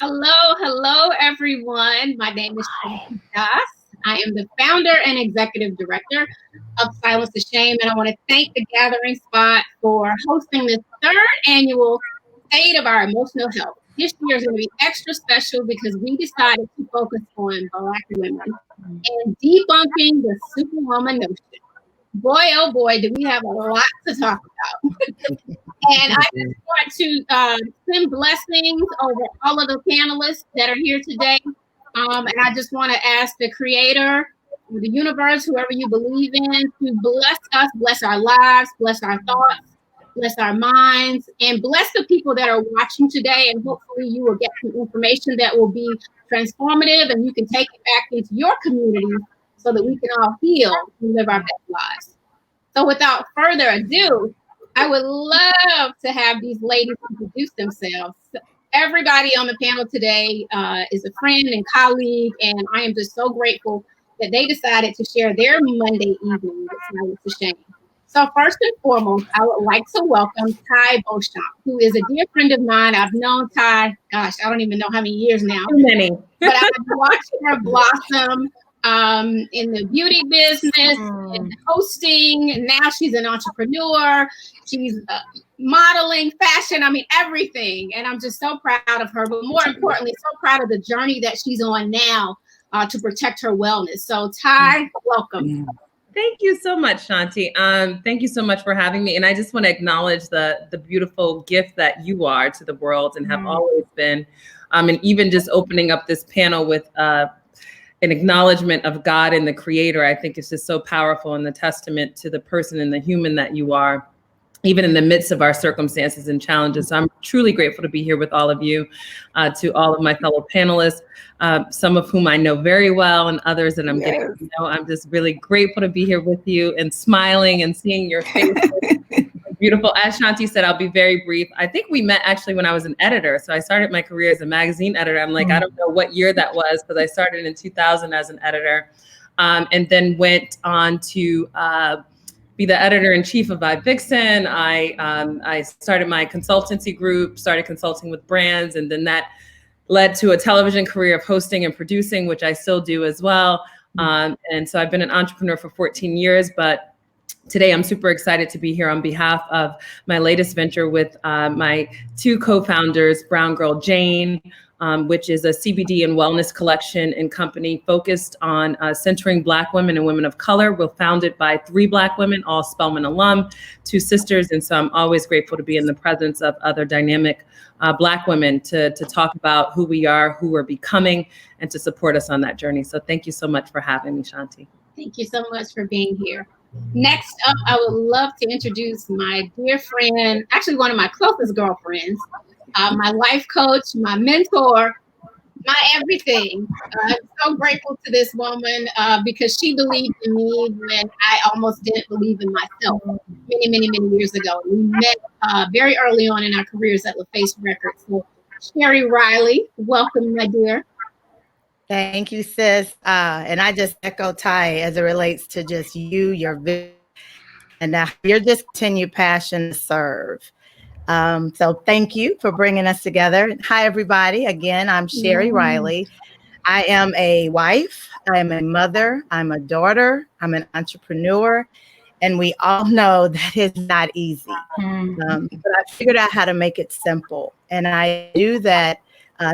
Hello, everyone. My name is Shanti. I am the founder and executive director of Silence to Shame, and I want to thank the Gathering Spot for hosting this third annual State of Our Emotional Health. This year is going to be extra special because we decided to focus on Black women and debunking the Superwoman Notion. Boy, oh boy, do we have a lot to talk about. And I just want to send blessings over all of the panelists that are here today. And I just want to ask the creator, the universe, whoever you believe in, to bless us, bless our lives, bless our thoughts, bless our minds, and bless the people that are watching today. And hopefully you will get some information that will be transformative and you can take it back into your community so that we can all heal and live our best lives. So without further ado, I would love to have these ladies introduce themselves. Everybody on the panel today is a friend and colleague, and I am just so grateful that they decided to share their Monday evening with Silence to Shame. So first and foremost, I would like to welcome Ty Beauchamp, who is a dear friend of mine. I've known Ty, gosh, I don't even know how many years now. Too many. But I've watched her blossom in the beauty business, in hosting, and now she's an entrepreneur. She's modeling, fashion, I mean, everything. And I'm just so proud of her, but more importantly, so proud of the journey that she's on now to protect her wellness. So Ty, welcome. Thank you so much, Shanti. Thank you so much for having me. And I just want to acknowledge the beautiful gift that you are to the world and have always been. And even just opening up this panel with an acknowledgement of God and the creator, I think it's just so powerful and the testament to the person and the human that you are, even in the midst of our circumstances and challenges. So I'm truly grateful to be here with all of you, to all of my fellow panelists, some of whom I know very well and others that I'm getting to know. I'm just really grateful to be here with you and smiling and seeing your faces. Beautiful. As Shanti said, I'll be very brief. I think we met actually when I was an editor. So I started my career as a magazine editor. I'm like, I don't know what year that was, because I started in 2000 as an editor, and then went on to be the editor-in-chief of iVixen. I started my consultancy group, started consulting with brands, and then that led to a television career of hosting and producing, which I still do as well. And so I've been an entrepreneur for 14 years, but today I'm super excited to be here on behalf of my latest venture with my two co-founders, Brown Girl Jane, which is a CBD and wellness collection and company focused on centering Black women and women of color. We're founded by 3 Black women, all Spelman alum, 2 sisters. And so I'm always grateful to be in the presence of other dynamic Black women to talk about who we are, who we're becoming, and to support us on that journey. So thank you so much for having me, Shanti. Thank you so much for being here. Next up, I would love to introduce my dear friend, actually one of my closest girlfriends, my life coach, my mentor, my everything. I'm so grateful to this woman because she believed in me when I almost didn't believe in myself many years ago. We met very early on in our careers at LaFace Records. So Sherry Riley, welcome, my dear. Thank you, sis. And I just echo Ty as it relates to just you, your vision, and your just continued passion to serve. So thank you for bringing us together. Hi, everybody. Again, I'm Sherry Riley. I am a wife. I am a mother. I'm a daughter. I'm an entrepreneur. And we all know that it's not easy. But I figured out how to make it simple. And I do that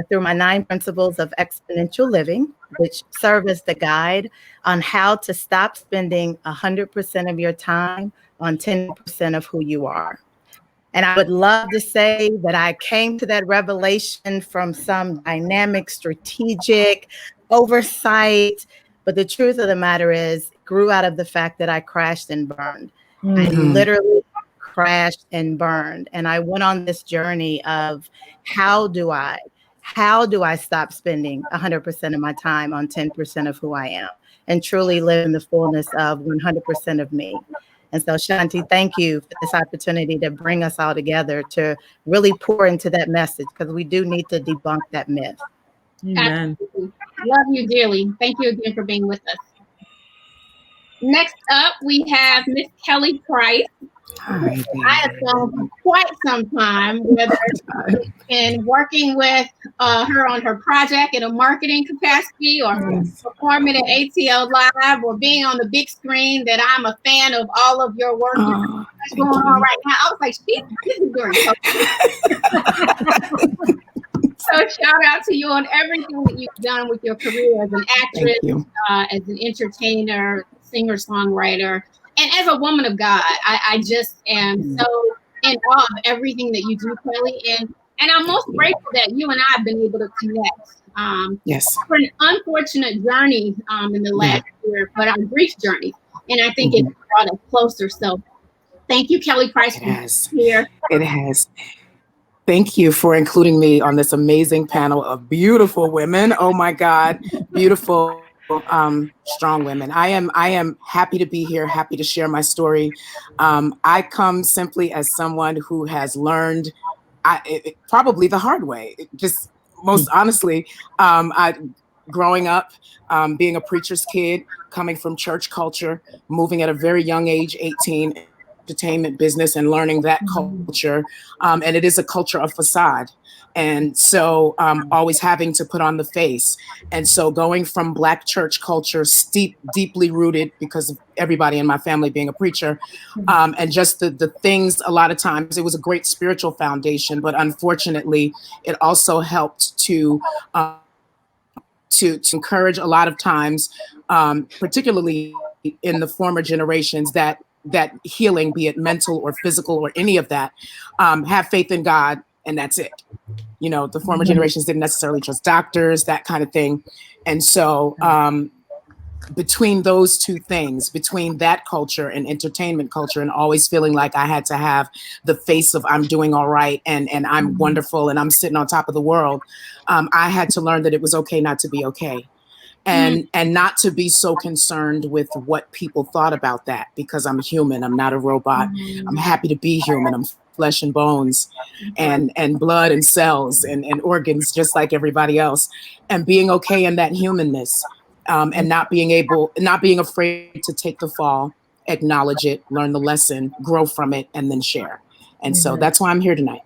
through my 9 principles of exponential living, which serve as the guide on how to stop spending 100% of your time on 10% of who you are. And I would love to say that I came to that revelation from some dynamic, strategic oversight. But the truth of the matter is, it grew out of the fact that I crashed and burned. I literally crashed and burned. And I went on this journey of how do I stop spending 100% of my time on 10% of who I am and truly live in the fullness of 100% of me. And so, Shanti, thank you for this opportunity to bring us all together to really pour into that message, because we do need to debunk that myth. Amen. Absolutely. Love you dearly. Thank you again for being with us. Next up, we have Miss Kelly Price. Hi, I have known for quite some time, whether it's in working with her on her project in a marketing capacity, or performing at ATL Live, or being on the big screen, that I'm a fan of all of your work that's going on right now. I was like, this is doing so. So shout out to you on everything that you've done with your career as an actress, as an entertainer, singer-songwriter, and as a woman of God. I just am so in awe of everything that you do, Kelly. And I'm most grateful that you and I have been able to connect. Yes. For an unfortunate journey in the last year, but our grief journey. And I think it's brought us closer. So thank you, Kelly Price, for being here. It has. Thank you for including me on this amazing panel of beautiful women. Oh my God, beautiful, strong women. I am happy to be here, happy to share my story. I come simply as someone who has learned, probably the hard way, just most honestly, growing up, being a preacher's kid, coming from church culture, moving at a very young age, 18, entertainment business, and learning that culture. And it is a culture of facade. And so always having to put on the face. And so going from Black church culture, deeply rooted because of everybody in my family being a preacher, and just the things, a lot of times, it was a great spiritual foundation, but unfortunately, it also helped to encourage a lot of times, particularly in the former generations, that healing, be it mental or physical or any of that, have faith in God, and that's it. You know, the former generations didn't necessarily trust doctors, that kind of thing. And so between those two things, between that culture and entertainment culture, and always feeling like I had to have the face of I'm doing all right, and I'm wonderful, and I'm sitting on top of the world, I had to learn that it was okay not to be okay. And not to be so concerned with what people thought about that, because I'm human, I'm not a robot. I'm happy to be human. I'm flesh and bones and blood and cells and organs, just like everybody else, and being okay in that humanness, and not being afraid to take the fall, acknowledge it, learn the lesson, grow from it, and then share. And so that's why I'm here tonight.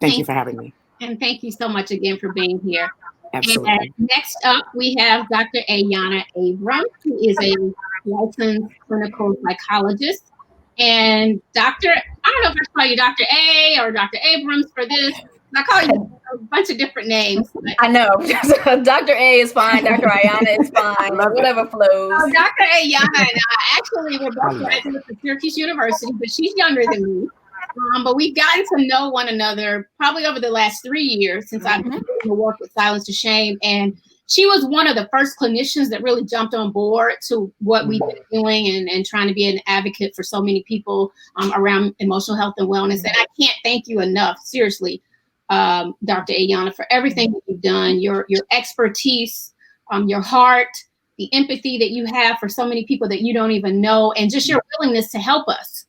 Thank you for having me. And thank you so much again for being here. Absolutely. And next up, we have Dr. Ayanna Abrams, who is a licensed clinical psychologist. And I don't know if I call you Dr. A or Dr. Abrams for this. I call you a bunch of different names. I know. Dr. A is fine. Dr. Ayanna is fine. Whatever flows. Dr. Ayanna and I actually were both graduates of Syracuse University, but she's younger than me. But we've gotten to know one another probably over the last 3 years since I've been doing the work with Silence to Shame. And she was one of the first clinicians that really jumped on board to what we've been doing and trying to be an advocate for so many people around emotional health and wellness. And I can't thank you enough, seriously, Dr. Ayanna, for everything that you've done, your expertise, your heart, the empathy that you have for so many people that you don't even know, and just your willingness to help us.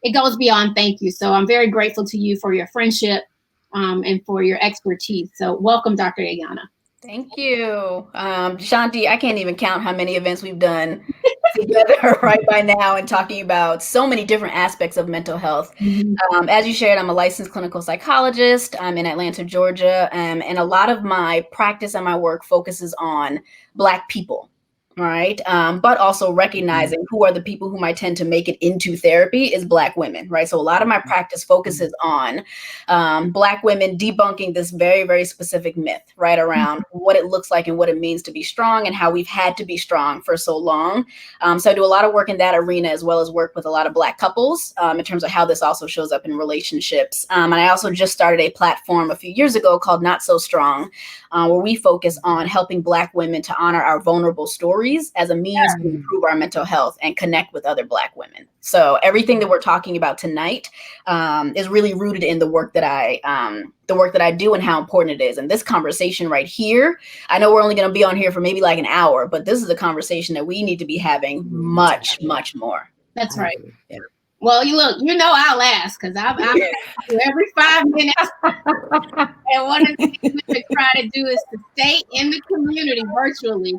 It goes beyond thank you. So I'm very grateful to you for your friendship and for your expertise. So welcome, Dr. Ayanna. Thank you. Shanti, I can't even count how many events we've done together right by now, and talking about so many different aspects of mental health. As you shared, I'm a licensed clinical psychologist. I'm in Atlanta, Georgia, and a lot of my practice and my work focuses on Black people. Right. But also recognizing who are the people whom I tend to make it into therapy is Black women. Right. So a lot of my practice focuses on Black women debunking this very, very specific myth right around what it looks like and what it means to be strong, and how we've had to be strong for so long. So I do a lot of work in that arena, as well as work with a lot of Black couples in terms of how this also shows up in relationships. And I also just started a platform a few years ago called Not So Strong, where we focus on helping Black women to honor our vulnerable stories as a means to improve our mental health and connect with other Black women. So everything that we're talking about tonight is really rooted in the work that I do and how important it is. And this conversation right here, I know we're only going to be on here for maybe like an hour, but this is a conversation that we need to be having much, much more. That's right. Yeah. Well, I'll ask, because I'm every 5 minutes. And one of the things we try to do is to stay in the community virtually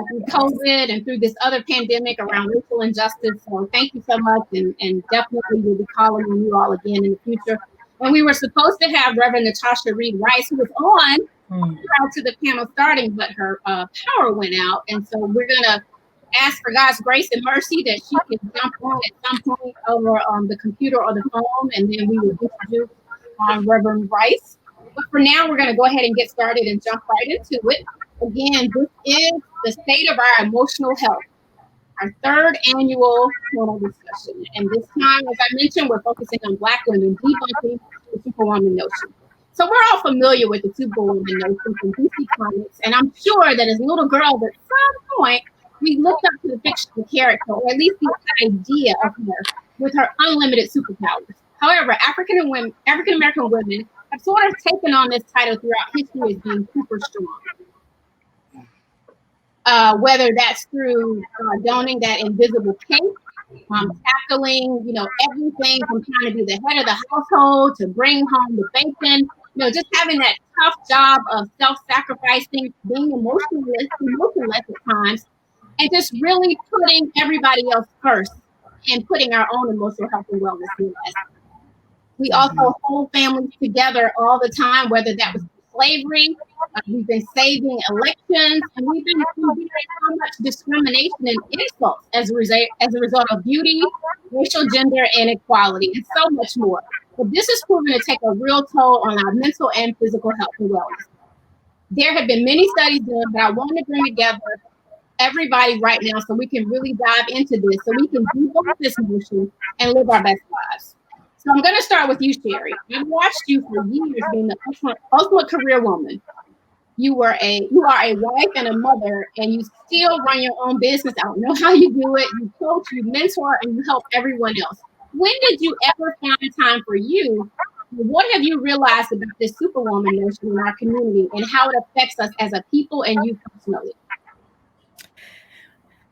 through COVID and through this other pandemic around racial injustice. So thank you so much, and definitely we'll be calling on you all again in the future. And we were supposed to have Reverend Natasha Reed Rice, who was on prior to the panel starting, but her power went out. And so we're going to ask for God's grace and mercy that she can jump on at some point over the computer or the phone, and then we will introduce Reverend Rice. But for now, we're going to go ahead and get started and jump right into it. Again, this is the state of our emotional health, our third annual panel discussion. And this time, as I mentioned, we're focusing on Black women, debunking the Superwoman Notion. So we're all familiar with the Superwoman Notion from DC Comics, and I'm sure that as little girls at some point, we looked up to the fictional character, or at least the idea of her, with her unlimited superpowers. However, African American women have sort of taken on this title throughout history as being super strong. Whether that's through donning that invisible cape, tackling, everything from trying to be the head of the household to bring home the bacon, just having that tough job of self-sacrificing, being emotionless at times, and just really putting everybody else first and putting our own emotional health and wellness last. We also hold families together all the time, whether that was slavery, we've been saving elections, and we've been doing so much discrimination and insults as a result of beauty, racial, gender, and equality, and so much more. But this is proven to take a real toll on our mental and physical health and wellness. There have been many studies done, but I want to bring together everybody right now so we can really dive into this, so we can debunk this notion and live our best lives. So I'm going to start with you, Sherry. I've watched you for years being the ultimate career woman. You are a wife and a mother, and you still run your own business. I don't know how you do it. You coach, you mentor, and you help everyone else. When did you ever find time for you? What have you realized about this Superwoman notion in our community and how it affects us as a people and you personally?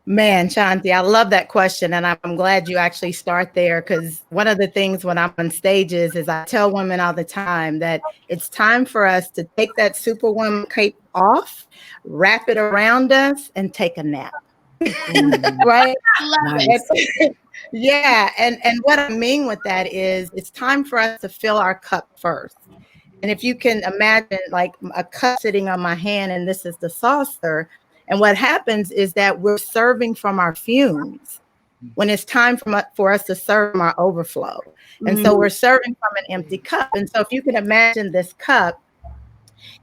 Man, Shanti, I love that question. And I'm glad you actually start there, because one of the things when I'm on stages is I tell women all the time that it's time for us to take that Superwoman cape off, wrap it around us, and take a nap. Right? I love it. Yeah. And what I mean with that is it's time for us to fill our cup first. And if you can imagine like a cup sitting on my hand, and this is the saucer. And what happens is that we're serving from our fumes when it's time for us to serve from our overflow. And so we're serving from an empty cup. And so if you can imagine this cup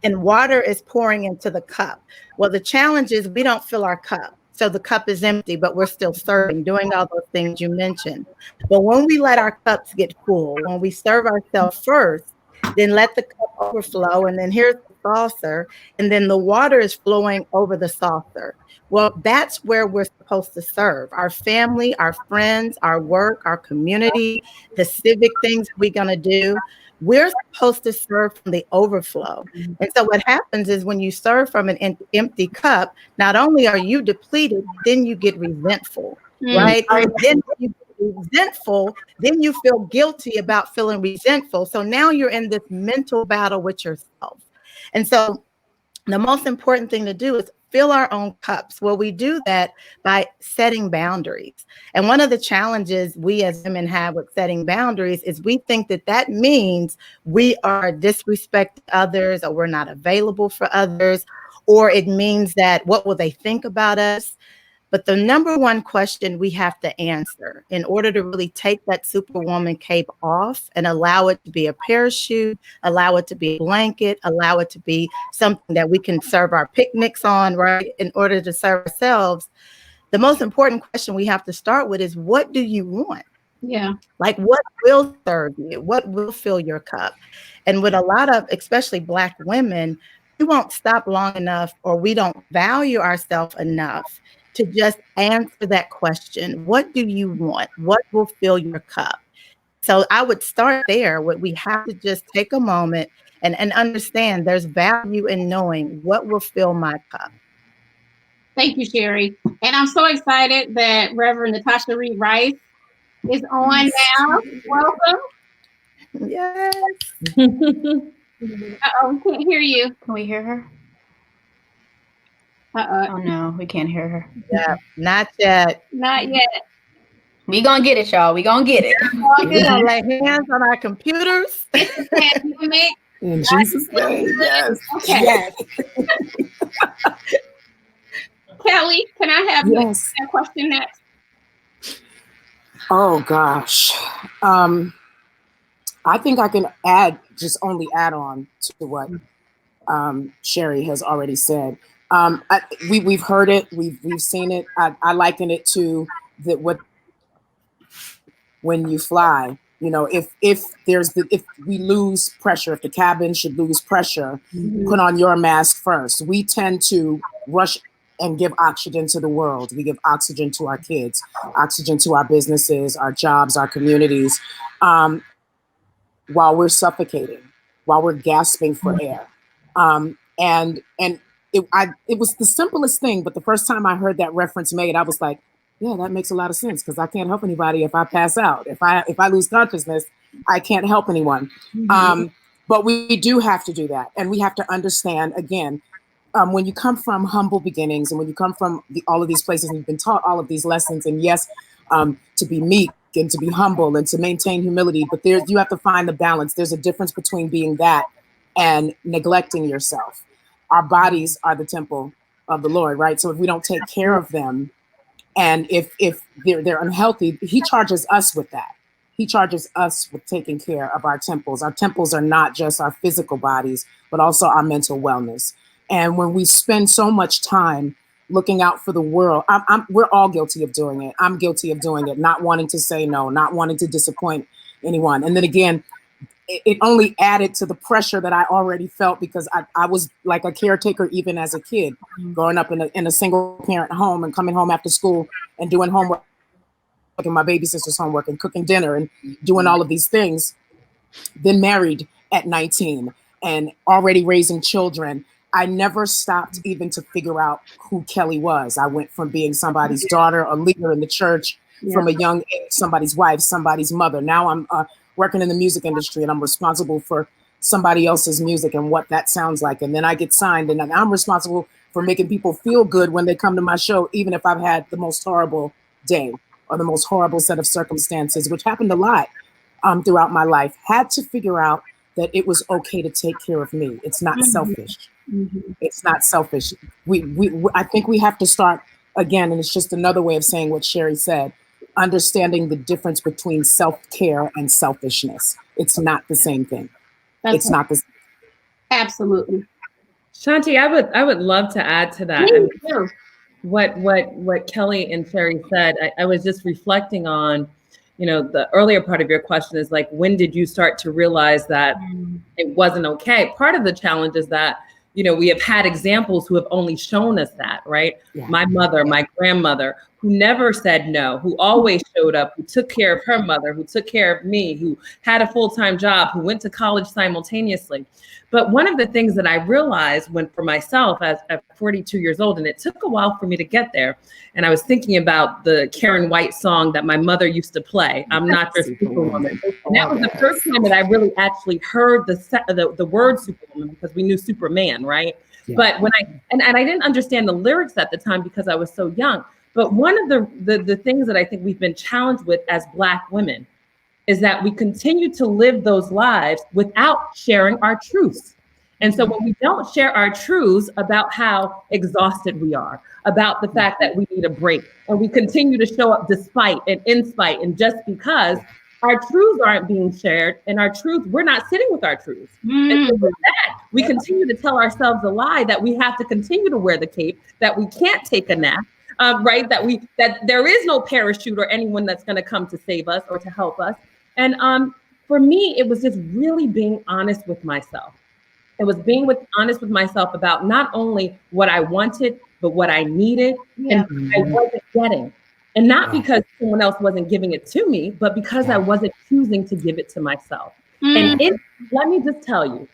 and water is pouring into the cup. Well, the challenge is we don't fill our cup. So the cup is empty, but we're still serving, doing all those things you mentioned. But when we let our cups get full, when we serve ourselves first, then let the cup overflow. And then here's the saucer, and then the water is flowing over the saucer. Well, that's where we're supposed to serve our family, our friends, our work, our community, the civic things we're going to do. We're supposed to serve from the overflow. And so what happens is when you serve from an empty cup, not only are you depleted, then you get resentful, right? Then you resentful, then you feel guilty about feeling resentful. So now you're in this mental battle with yourself. And so the most important thing to do is fill our own cups. Well, we do that by setting boundaries. And one of the challenges we as women have with setting boundaries is we think that that means we are disrespecting others, or we're not available for others, or it means that what will they think about us? But the number one question we have to answer in order to really take that Superwoman cape off and allow it to be a parachute, allow it to be a blanket, allow it to be something that we can serve our picnics on, right? In order to serve ourselves, the most important question we have to start with is, what do you want? Yeah. Like, what will serve you? What will fill your cup? And with a lot of, especially Black women, we won't stop long enough, or we don't value ourselves enough to just answer that question. What do you want? What will fill your cup? So I would start there. We have to just take a moment and understand there's value in knowing what will fill my cup. Thank you, Sherry. And I'm so excited that Reverend Natasha Reed Rice is on now. Welcome. Yes. Uh-oh, we can't hear you. Can we hear her? Oh no, we can't hear her. Yeah, not yet. Not yet. We gonna get it, y'all. We gonna get it. We're gonna lay hands on our computers. In Jesus' name, yes. Okay. Yes. Kelly, can I have Yes. that question next? Oh gosh. I think I can only add on to what Sherry has already said. We've heard it, we've seen it. I liken it to when you fly. You know, if we lose pressure, if the cabin should lose pressure, put on your mask first. We tend to rush and give oxygen to the world. We give oxygen to our kids, oxygen to our businesses, our jobs, our communities, while we're suffocating, while we're gasping for air. And it was the simplest thing, but the first time I heard that reference made, I was like, yeah, that makes a lot of sense, because I can't help anybody if I pass out. If I lose consciousness, I can't help anyone. But we do have to do that. And we have to understand, again, when you come from humble beginnings and when you come from all of these places and you've been taught all of these lessons, and yes, to be meek and to be humble and to maintain humility, but you have to find the balance. There's a difference between being that and neglecting yourself. Our bodies are the temple of the Lord, right? So if we don't take care of them, and if they're unhealthy, he charges us with that. He charges us with taking care of our temples. Our temples are not just our physical bodies, but also our mental wellness. And when we spend so much time looking out for the world, we're all guilty of doing it. I'm guilty of doing it, not wanting to say no, not wanting to disappoint anyone. And then again, it only added to the pressure that I already felt, because I was like a caretaker even as a kid, growing up in a single parent home and coming home after school and doing homework, and my baby sister's homework and cooking dinner and doing all of these things. Then married at 19 and already raising children. I never stopped even to figure out who Kelly was. I went from being somebody's daughter, a leader in the church, from a young age, somebody's wife, somebody's mother. Now I'm working in the music industry, and I'm responsible for somebody else's music and what that sounds like. And then I get signed, and I'm responsible for making people feel good when they come to my show, even if I've had the most horrible day or the most horrible set of circumstances, which happened a lot throughout my life. Had to figure out that it was okay to take care of me. It's not selfish. It's not selfish. I think we have to start again, and it's just another way of saying what Sherry said, understanding the difference between self-care and selfishness. It's not the same thing. It's not the same. Absolutely. Shanti, I would love to add to that. Me too. What Kelly and Sherry said. I was just reflecting on, the earlier part of your question is like, when did you start to realize that it wasn't okay? Part of the challenge is that, we have had examples who have only shown us that, right? Yeah. My mother, my grandmother, who never said no, who always showed up, who took care of her mother, who took care of me, who had a full-time job, who went to college simultaneously. But one of the things that I realized for myself at 42 years old, and it took a while for me to get there, and I was thinking about the Karen White song that my mother used to play, I'm Not Your Superwoman. And that was the first time that I really actually heard the word Superwoman, because we knew Superman, right? Yeah. But when I didn't understand the lyrics at the time because I was so young. But one of the things that I think we've been challenged with as Black women is that we continue to live those lives without sharing our truths. And so when we don't share our truths about how exhausted we are, about the fact that we need a break, and we continue to show up despite and in spite, and just because our truths aren't being shared, and we're not sitting with our truths. And so with that, we continue to tell ourselves a lie that we have to continue to wear the cape, that we can't take a nap, right? That there is no parachute or anyone that's going to come to save us or to help us. And for me, it was just really being honest with myself. It was being honest with myself about not only what I wanted, but what I needed and I wasn't getting. And not because someone else wasn't giving it to me, but because I wasn't choosing to give it to myself. And let me just tell you,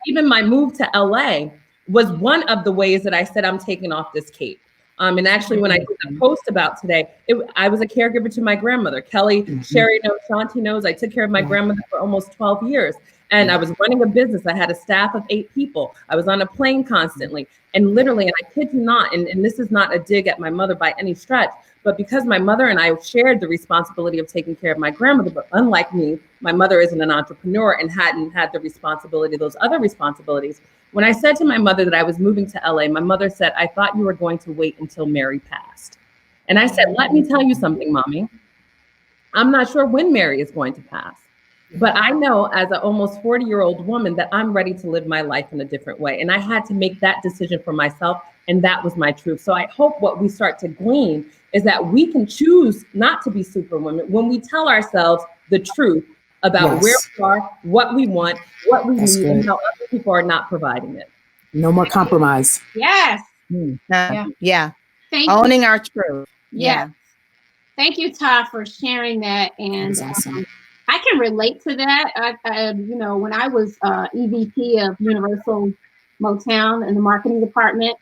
even my move to LA was one of the ways that I said, I'm taking off this cape. And actually, when I did the post about today, I was a caregiver to my grandmother. Kelly, Sherry knows, Shanti knows, I took care of my grandmother for almost 12 years. And I was running a business. I had a staff of 8 people. I was on a plane constantly. And literally, and I kid you not, and this is not a dig at my mother by any stretch, but because my mother and I shared the responsibility of taking care of my grandmother, but unlike me, my mother isn't an entrepreneur and hadn't had the responsibility, those other responsibilities. When I said to my mother that I was moving to LA, my mother said, I thought you were going to wait until Mary passed. And I said, let me tell you something, Mommy. I'm not sure when Mary is going to pass. But I know as an almost 40-year-old woman that I'm ready to live my life in a different way. And I had to make that decision for myself. And that was my truth. So I hope what we start to glean is that we can choose not to be superwomen when we tell ourselves the truth about where we are, what we want, what we need, and how other people are not providing it. No more compromise. Yes. Yeah. Thank Owning you. our truth. Yeah. Thank you, Todd, for sharing that. And awesome. I can relate to that. When I was EVP of Universal Motown in the marketing department,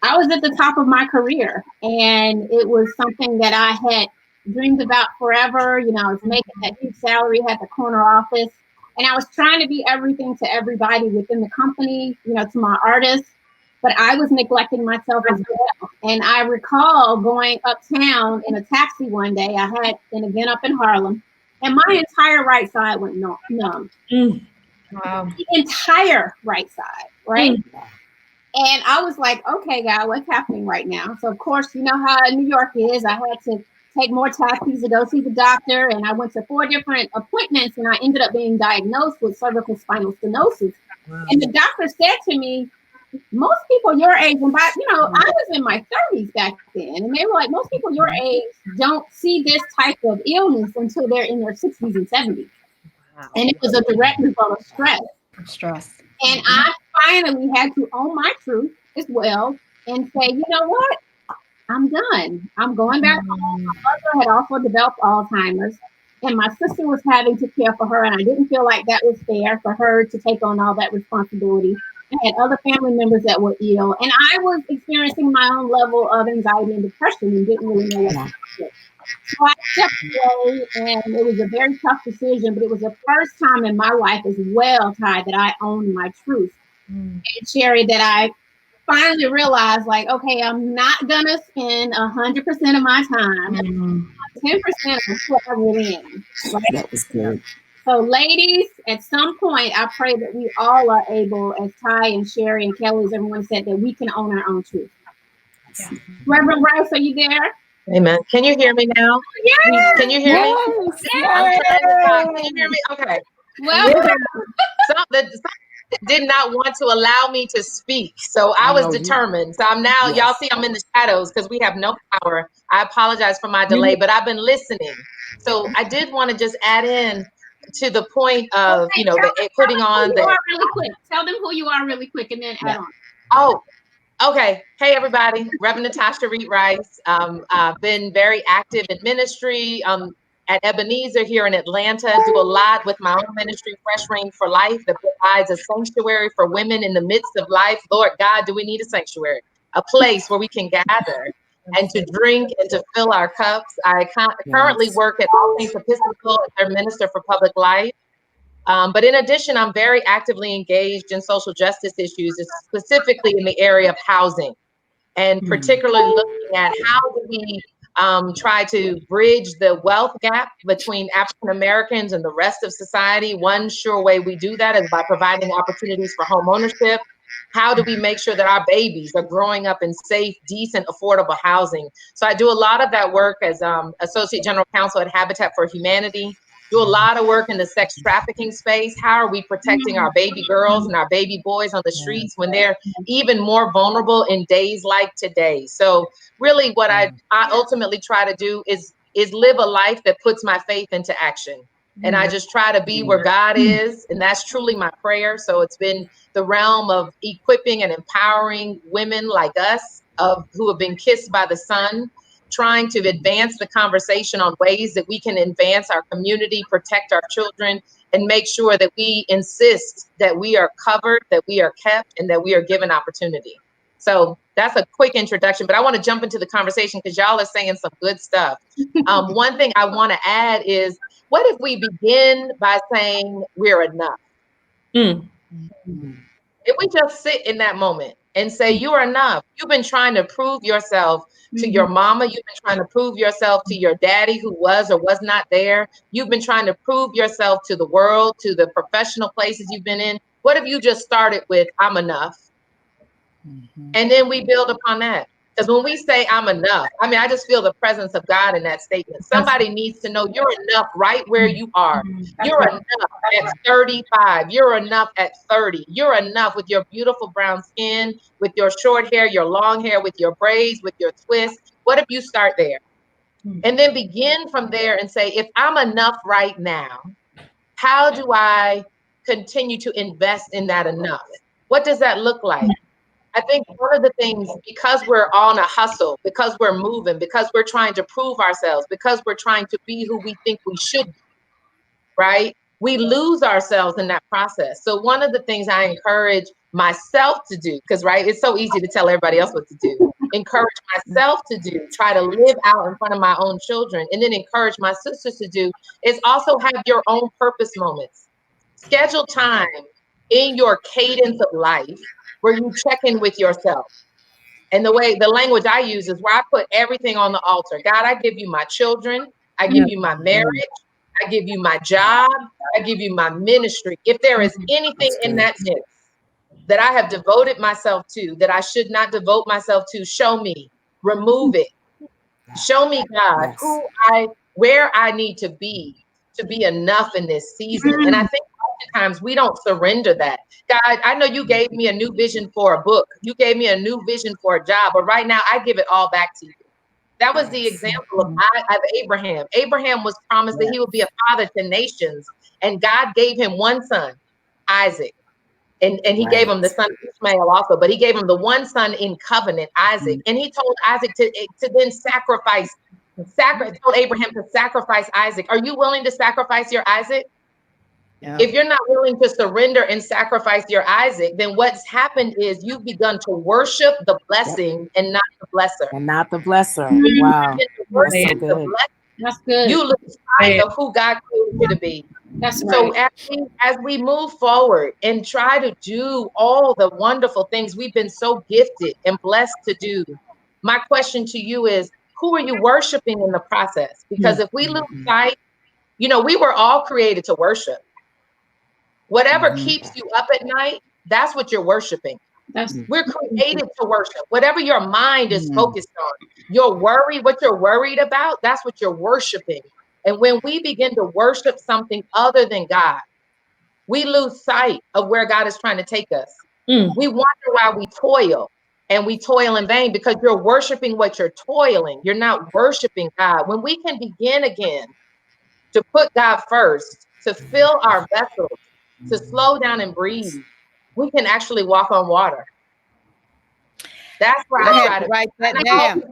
I was at the top of my career, and it was something that I had dreamed about forever. I was making that huge salary, had the corner office, and I was trying to be everything to everybody within the company, to my artists, but I was neglecting myself as well. And I recall going uptown in a taxi one day. I had an event up in Harlem, and my entire right side went numb. Wow. The entire right side, right? And I was like, okay, God, what's happening right now? So, of course, you know how New York is. I had to take more taxis to go see the doctor. And I went to 4 different appointments, and I ended up being diagnosed with cervical spinal stenosis. Wow. And the doctor said to me, most people your age, and I was in my 30s back then, and they were like, most people your age don't see this type of illness until they're in their 60s and 70s. Wow. And it was a direct result of stress. And I finally had to own my truth as well and say, you know what? I'm done. I'm going back home. My mother had also developed Alzheimer's, and my sister was having to care for her, and I didn't feel like that was fair for her to take on all that responsibility. I had other family members that were ill, and I was experiencing my own level of anxiety and depression and didn't really know what to do. So I stepped away, and it was a very tough decision, but it was the first time in my life as well, Ty, that I owned my truth. And Sherry, that I finally realized, like, okay, I'm not going to spend 100% of my time. 10% of what I really am. Right? That was good. So ladies, at some point, I pray that we all are able, as Ty and Sherry and Kelly, as everyone said, that we can own our own truth. Yeah. Reverend Rice, are you there? Amen. Can you hear me now? Yes. Can you hear me? Yes. Can you hear me? Okay. Well, some did not want to allow me to speak, so I was determined. So I'm now, y'all see I'm in the shadows because we have no power. I apologize for my delay, but I've been listening. So I did want to just add in to the point of, putting on the. Really quick. Tell them who you are really quick, and then add on. Oh, okay. Hey, everybody. Reverend Natasha Reed Rice. I've been very active in ministry at Ebenezer here in Atlanta. Do a lot with my own ministry, Fresh Rain for Life, that provides a sanctuary for women in the midst of life. Lord God, do we need a sanctuary? A place where we can gather and to drink and to fill our cups. I currently work at All Saints Episcopal as their minister for public life. But in addition, I'm very actively engaged in social justice issues, specifically in the area of housing, and particularly looking at how do we try to bridge the wealth gap between African Americans and the rest of society. One sure way we do that is by providing opportunities for home ownership. How do we make sure that our babies are growing up in safe, decent, affordable housing? So I do a lot of that work as Associate General Counsel at Habitat for Humanity. Do a lot of work in the sex trafficking space. How are we protecting our baby girls and our baby boys on the streets when they're even more vulnerable in days like today? So really what I ultimately try to do is live a life that puts my faith into action. And I just try to be where God is. And that's truly my prayer. So it's been the realm of equipping and empowering women like us who have been kissed by the sun, trying to advance the conversation on ways that we can advance our community, protect our children, and make sure that we insist that we are covered, that we are kept, and that we are given opportunity. So that's a quick introduction, but I want to jump into the conversation because y'all are saying some good stuff. One thing I want to add is, what if we begin by saying we're enough? If we just sit in that moment and say, you're enough. You've been trying to prove yourself to your mama. You've been trying to prove yourself to your daddy who was or was not there. You've been trying to prove yourself to the world, to the professional places you've been in. What if you just started with, I'm enough? And then we build upon that. Because when we say I'm enough, I mean, I just feel the presence of God in that statement. Somebody needs to know you're enough right where you are. You're enough at 35. You're enough at 30. You're enough with your beautiful brown skin, with your short hair, your long hair, with your braids, with your twists. What if you start there? And then begin from there and say, if I'm enough right now, how do I continue to invest in that enough? What does that look like? I think one of the things, because we're on a hustle, because we're moving, because we're trying to prove ourselves, because we're trying to be who we think we should be, right? We lose ourselves in that process. So one of the things I encourage myself to do, because, right, it's so easy to tell everybody else what to do, encourage myself to do, try to live out in front of my own children, and then encourage my sisters to do, is also have your own purpose moments. Schedule time in your cadence of life where you check in with yourself. And the language I use is where I put everything on the altar. God, I give you my children. I give you my marriage. I give you my job. I give you my ministry. If there is anything in that mix that I have devoted myself to, that I should not devote myself to, show me, remove it. Show me, God, where I need to be enough in this season. And I think oftentimes we don't surrender that. God, I know you gave me a new vision for a book. You gave me a new vision for a job, but right now I give it all back to you. That was the example of Abraham. Abraham was promised that he would be a father to nations, and God gave him one son, Isaac. And he gave him the son Ishmael also, but he gave him the one son in covenant, Isaac. And he told Isaac to then told Abraham to sacrifice Isaac. Are you willing to sacrifice your Isaac? Yeah. If you're not willing to surrender and sacrifice your Isaac, then what's happened is you've begun to worship the blessing and not the blesser. And not the blesser. Wow. That's so good. That's good. You lose sight of who God created you to be. That's so right. as we move forward and try to do all the wonderful things we've been so gifted and blessed to do, my question to you is, who are you worshiping in the process? Because if we lose sight, we were all created to worship. Whatever keeps you up at night, that's what you're worshiping. We're created to worship. Whatever your mind is focused on, your worry, what you're worried about, that's what you're worshiping. And when we begin to worship something other than God, we lose sight of where God is trying to take us. We wonder why we toil, and we toil in vain because you're worshiping what you're toiling. You're not worshiping God. When we can begin again to put God first, to fill our vessels, to slow down and breathe, we can actually walk on water. That's where I try to write that down.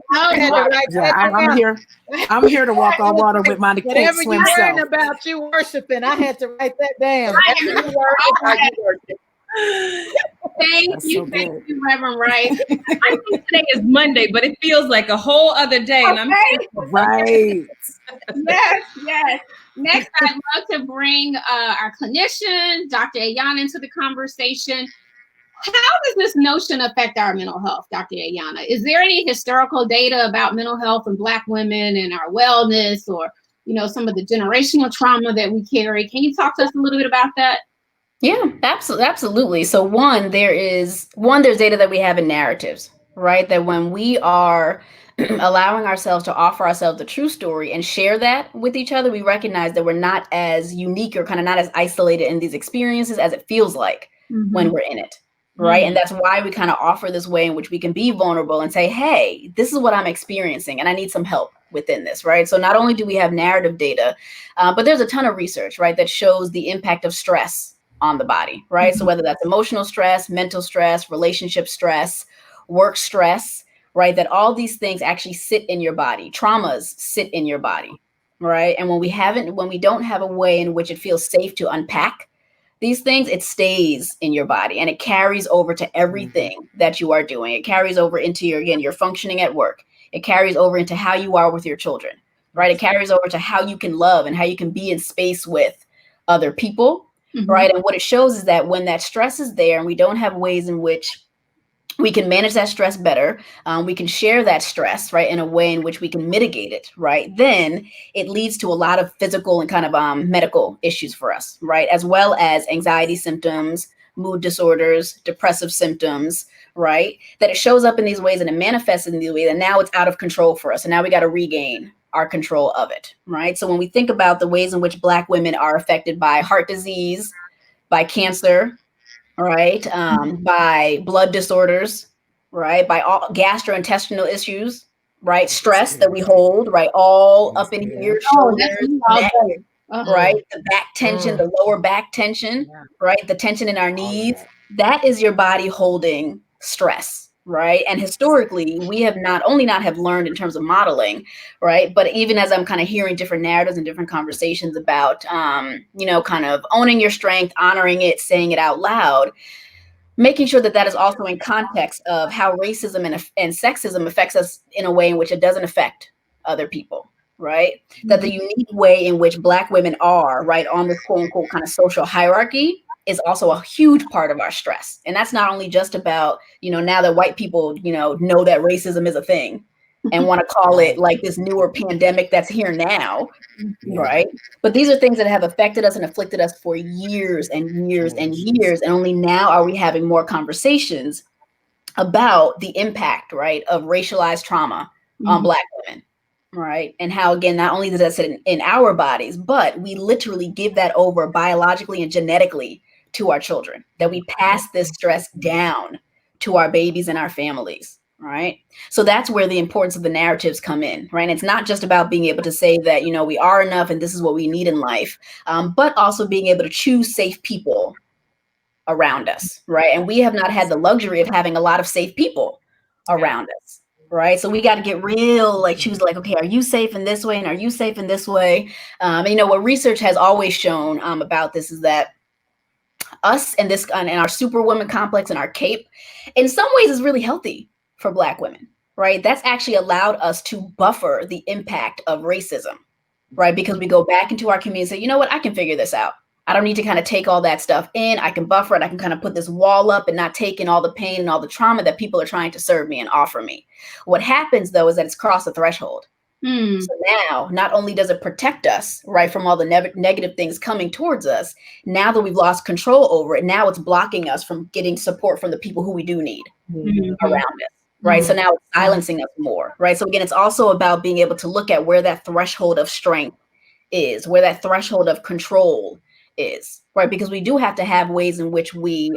I'm here to walk on water with my whatever you're worrying about, you worshiping. I had to write that down. Thank you, Reverend Rice. I think today is Monday, but it feels like a whole other day. And I'm right. Yes. Next, I'd love to bring our clinician, Dr. Ayanna, into the conversation. How does this notion affect our mental health, Dr. Ayanna? Is there any historical data about mental health in Black women and our wellness, or some of the generational trauma that we carry? Can you talk to us a little bit about that? Yeah, absolutely. So there's data that we have in narratives, right? That when we are allowing ourselves to offer ourselves the true story and share that with each other, we recognize that we're not as unique or kind of not as isolated in these experiences as it feels like when we're in it, right? And that's why we kind of offer this way in which we can be vulnerable and say, hey, this is what I'm experiencing and I need some help within this, right? So not only do we have narrative data, but there's a ton of research, right, that shows the impact of stress on the body, right? So whether that's emotional stress, mental stress, relationship stress, work stress, right? That all these things actually sit in your body. Traumas sit in your body, right? And when we don't have a way in which it feels safe to unpack these things, it stays in your body and it carries over to everything that you are doing. It carries over into your functioning at work. It carries over into how you are with your children, right? It carries over to how you can love and how you can be in space with other people, right? And what it shows is that when that stress is there and we don't have ways in which we can manage that stress better, we can share that stress, right, in a way in which we can mitigate it, right, then it leads to a lot of physical and kind of medical issues for us, right, as well as anxiety symptoms, mood disorders, depressive symptoms, right, that it shows up in these ways and it manifests in these ways, and now it's out of control for us, and now we got to regain our control of it, right? So when we think about the ways in which Black women are affected by heart disease, by cancer, right, by blood disorders, right, by all gastrointestinal issues, right, stress that we hold, right, all up in here, shoulders, neck, right, the back tension, the lower back tension, right, the tension in our knees, that is your body holding stress, right? And historically, we have not have learned in terms of modeling, right, but even as I'm kind of hearing different narratives and different conversations about, you know, kind of owning your strength, honoring it, saying it out loud, making sure that that is also in context of how racism and sexism affects us in a way in which it doesn't affect other people, right? That the unique way in which Black women are, right, on this quote unquote kind of social hierarchy is also a huge part of our stress. And that's not only just about, you know, now that white people, you know that racism is a thing and want to call it like this newer pandemic that's here now, right? But these are things that have affected us and afflicted us for years and years and years. And only now are we having more conversations about the impact, right, of racialized trauma on Black women, right? And how, again, not only does that sit in our bodies, but we literally give that over biologically and genetically to our children, that we pass this stress down to our babies and our families, right? So that's where the importance of the narratives come in, right? And it's not just about being able to say that, you know, we are enough and this is what we need in life, but also being able to choose safe people around us, right? And we have not had the luxury of having a lot of safe people around us, right? So we got to get real, like choose like, okay, are you safe in this way? And are you safe in this way? And you know, what research has always shown about this is that us and this and our superwoman complex and our cape in some ways is really healthy for Black women, right? That's actually allowed us to buffer the impact of racism, right? Because we go back into our community and say, you know what, I can figure this out. I don't need to kind of take all that stuff in. I can buffer it. I can kind of put this wall up and not take in all the pain and all the trauma that people are trying to serve me and offer me. What happens though is that it's crossed the threshold. So now, not only does it protect us, right, from all the negative things coming towards us, now that we've lost control over it, now it's blocking us from getting support from the people who we do need around us, right? So now it's silencing us more, right? So again, it's also about being able to look at where that threshold of strength is, where that threshold of control is, right? Because we do have to have ways in which we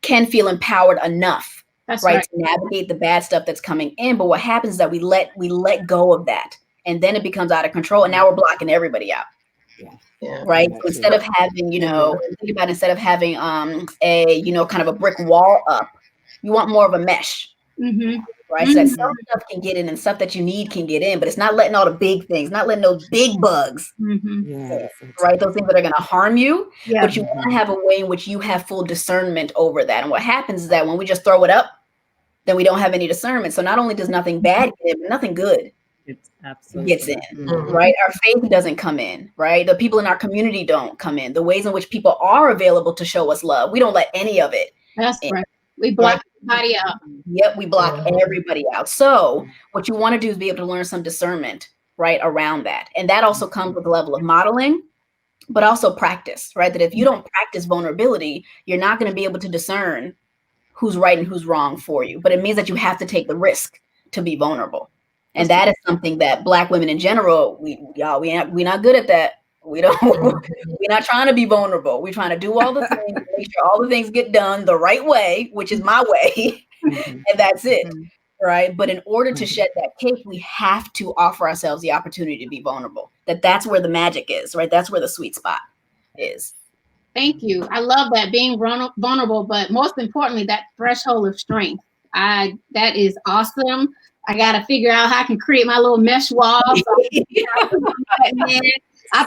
can feel empowered enough, right, to navigate the bad stuff that's coming in. But what happens is that we let go of that, and then it becomes out of control, and now we're blocking everybody out. Right. So instead of having, you know, think about instead of having a, you know, kind of a brick wall up, you want more of a mesh. Right. So that some stuff can get in and stuff that you need can get in, but it's not letting all the big things, not letting those big bugs, right? Those things that are going to harm you, but you want to have a way in which you have full discernment over that. And what happens is that when we just throw it up, then we don't have any discernment. So not only does nothing bad get in, but nothing good gets in, right? Our faith doesn't come in, right? The people in our community don't come in. The ways in which people are available to show us love, we don't let any of it in. Right. We block everybody out. Yep, we block everybody out. So what you want to do is be able to learn some discernment, right, around that. And that also comes with a level of modeling, but also practice, right? That if you don't practice vulnerability, you're not going to be able to discern who's right and who's wrong for you. But it means that you have to take the risk to be vulnerable. And that is something that Black women in general, we're not good at that. We're not trying to be vulnerable. We're trying to do all the things, make sure all the things get done the right way, which is my way, and that's it, right? But in order to shed that cape, we have to offer ourselves the opportunity to be vulnerable. That's where the magic is, right? That's where the sweet spot is. Thank you. I love that, being vulnerable, but most importantly, that threshold of strength. That is awesome. I got to figure out how I can create my little mesh wall. I'll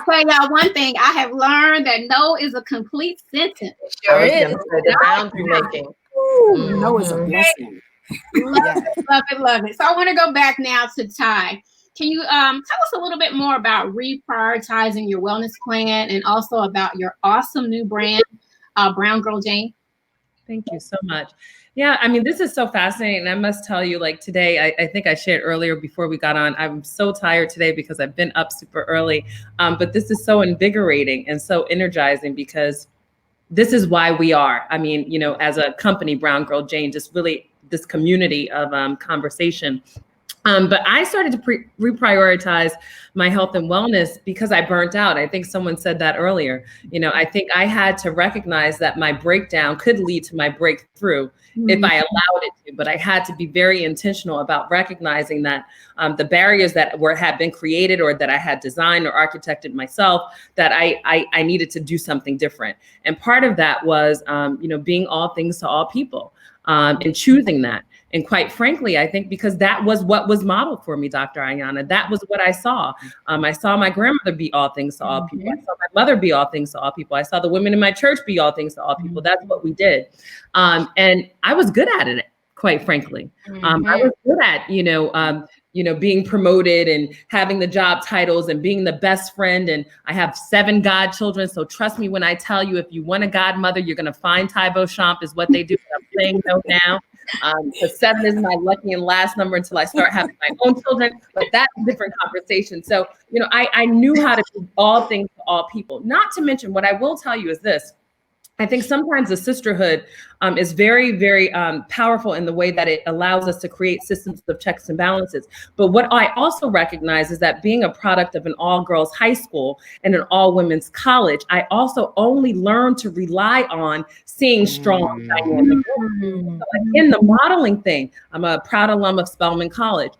tell y'all one thing. I have learned that no is a complete sentence. Sure is. The boundary making. No is a blessing. Love it. So I want to go back now to Ty. Can you tell us a little bit more about reprioritizing your wellness plan and also about your awesome new brand, Brown Girl Jane? Thank you so much. Yeah, I mean, this is so fascinating. And I must tell you, like today, I think I shared earlier before we got on, I'm so tired today because I've been up super early. But this is so invigorating and so energizing because this is why we are. I mean, you know, as a company, Brown Girl Jane, just really this community of conversation. But I started to reprioritize my health and wellness because I burnt out. I think someone said that earlier. You know, I think I had to recognize that my breakdown could lead to my breakthrough if I allowed it to. But I had to be very intentional about recognizing that the barriers that had been created or that I had designed or architected myself, that I needed to do something different. And part of that was, you know, being all things to all people and choosing that. And quite frankly, I think because that was what was modeled for me, Dr. Ayanna, that was what I saw. I saw my grandmother be all things to all people. I saw my mother be all things to all people. I saw the women in my church be all things to all people. That's what we did. And I was good at it, quite frankly. I was good at, you know, being promoted and having the job titles and being the best friend. And I have 7 godchildren. So trust me when I tell you, if you want a godmother, you're going to find Tybo Champ is what they do. I'm saying no now. So 7 is my lucky and last number until I start having my own children, but that's a different conversation. So, you know, I knew how to do all things to all people. Not to mention, what I will tell you is this. I think sometimes the sisterhood is very, very powerful in the way that it allows us to create systems of checks and balances. But what I also recognize is that being a product of an all-girls high school and an all-women's college, I also only learned to rely on seeing strong dynamic. So again, the modeling thing, I'm a proud alum of Spelman College.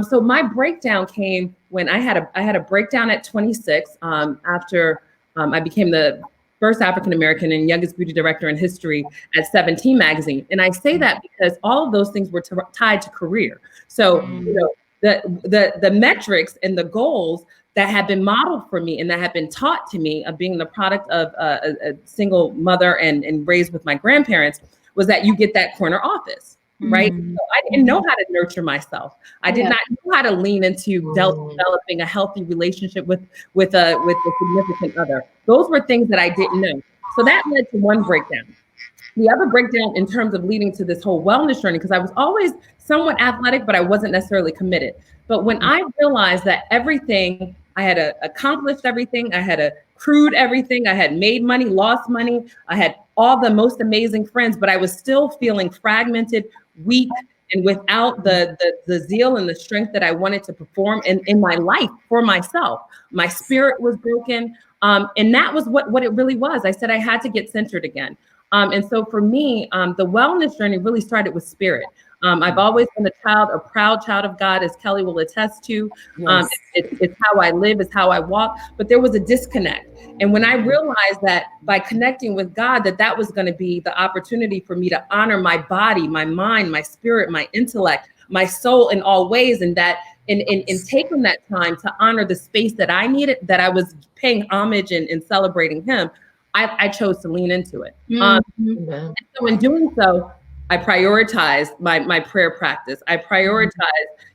So my breakdown came when I had a breakdown at 26 after I became the first African-American and youngest beauty director in history at 17 magazine. And I say that because all of those things were tied to career. So, you know, the metrics and the goals that had been modeled for me and that had been taught to me of being the product of a single mother and raised with my grandparents was that you get that corner office, right? So I didn't know how to nurture myself. I did not know how to lean into developing a healthy relationship with a significant other. Those were things that I didn't know. So that led to one breakdown. The other breakdown in terms of leading to this whole wellness journey, because I was always somewhat athletic, but I wasn't necessarily committed. But when I realized that everything, I had accomplished everything, I had accrued everything, I had made money, lost money, I had all the most amazing friends, but I was still feeling fragmented, weak, and without the zeal and the strength that I wanted to perform in my life for myself. My spirit was broken. And that was what it really was. I said I had to get centered again. And so for me, the wellness journey really started with spirit. I've always been a proud child of God, as Kelly will attest to. Yes. It's how I live, it's how I walk. But there was a disconnect. And when I realized that by connecting with God, that was going to be the opportunity for me to honor my body, my mind, my spirit, my intellect, my soul in all ways, and that in taking that time to honor the space that I needed, that I was paying homage and celebrating him, I chose to lean into it. And so in doing so, I prioritized my prayer practice. I prioritized,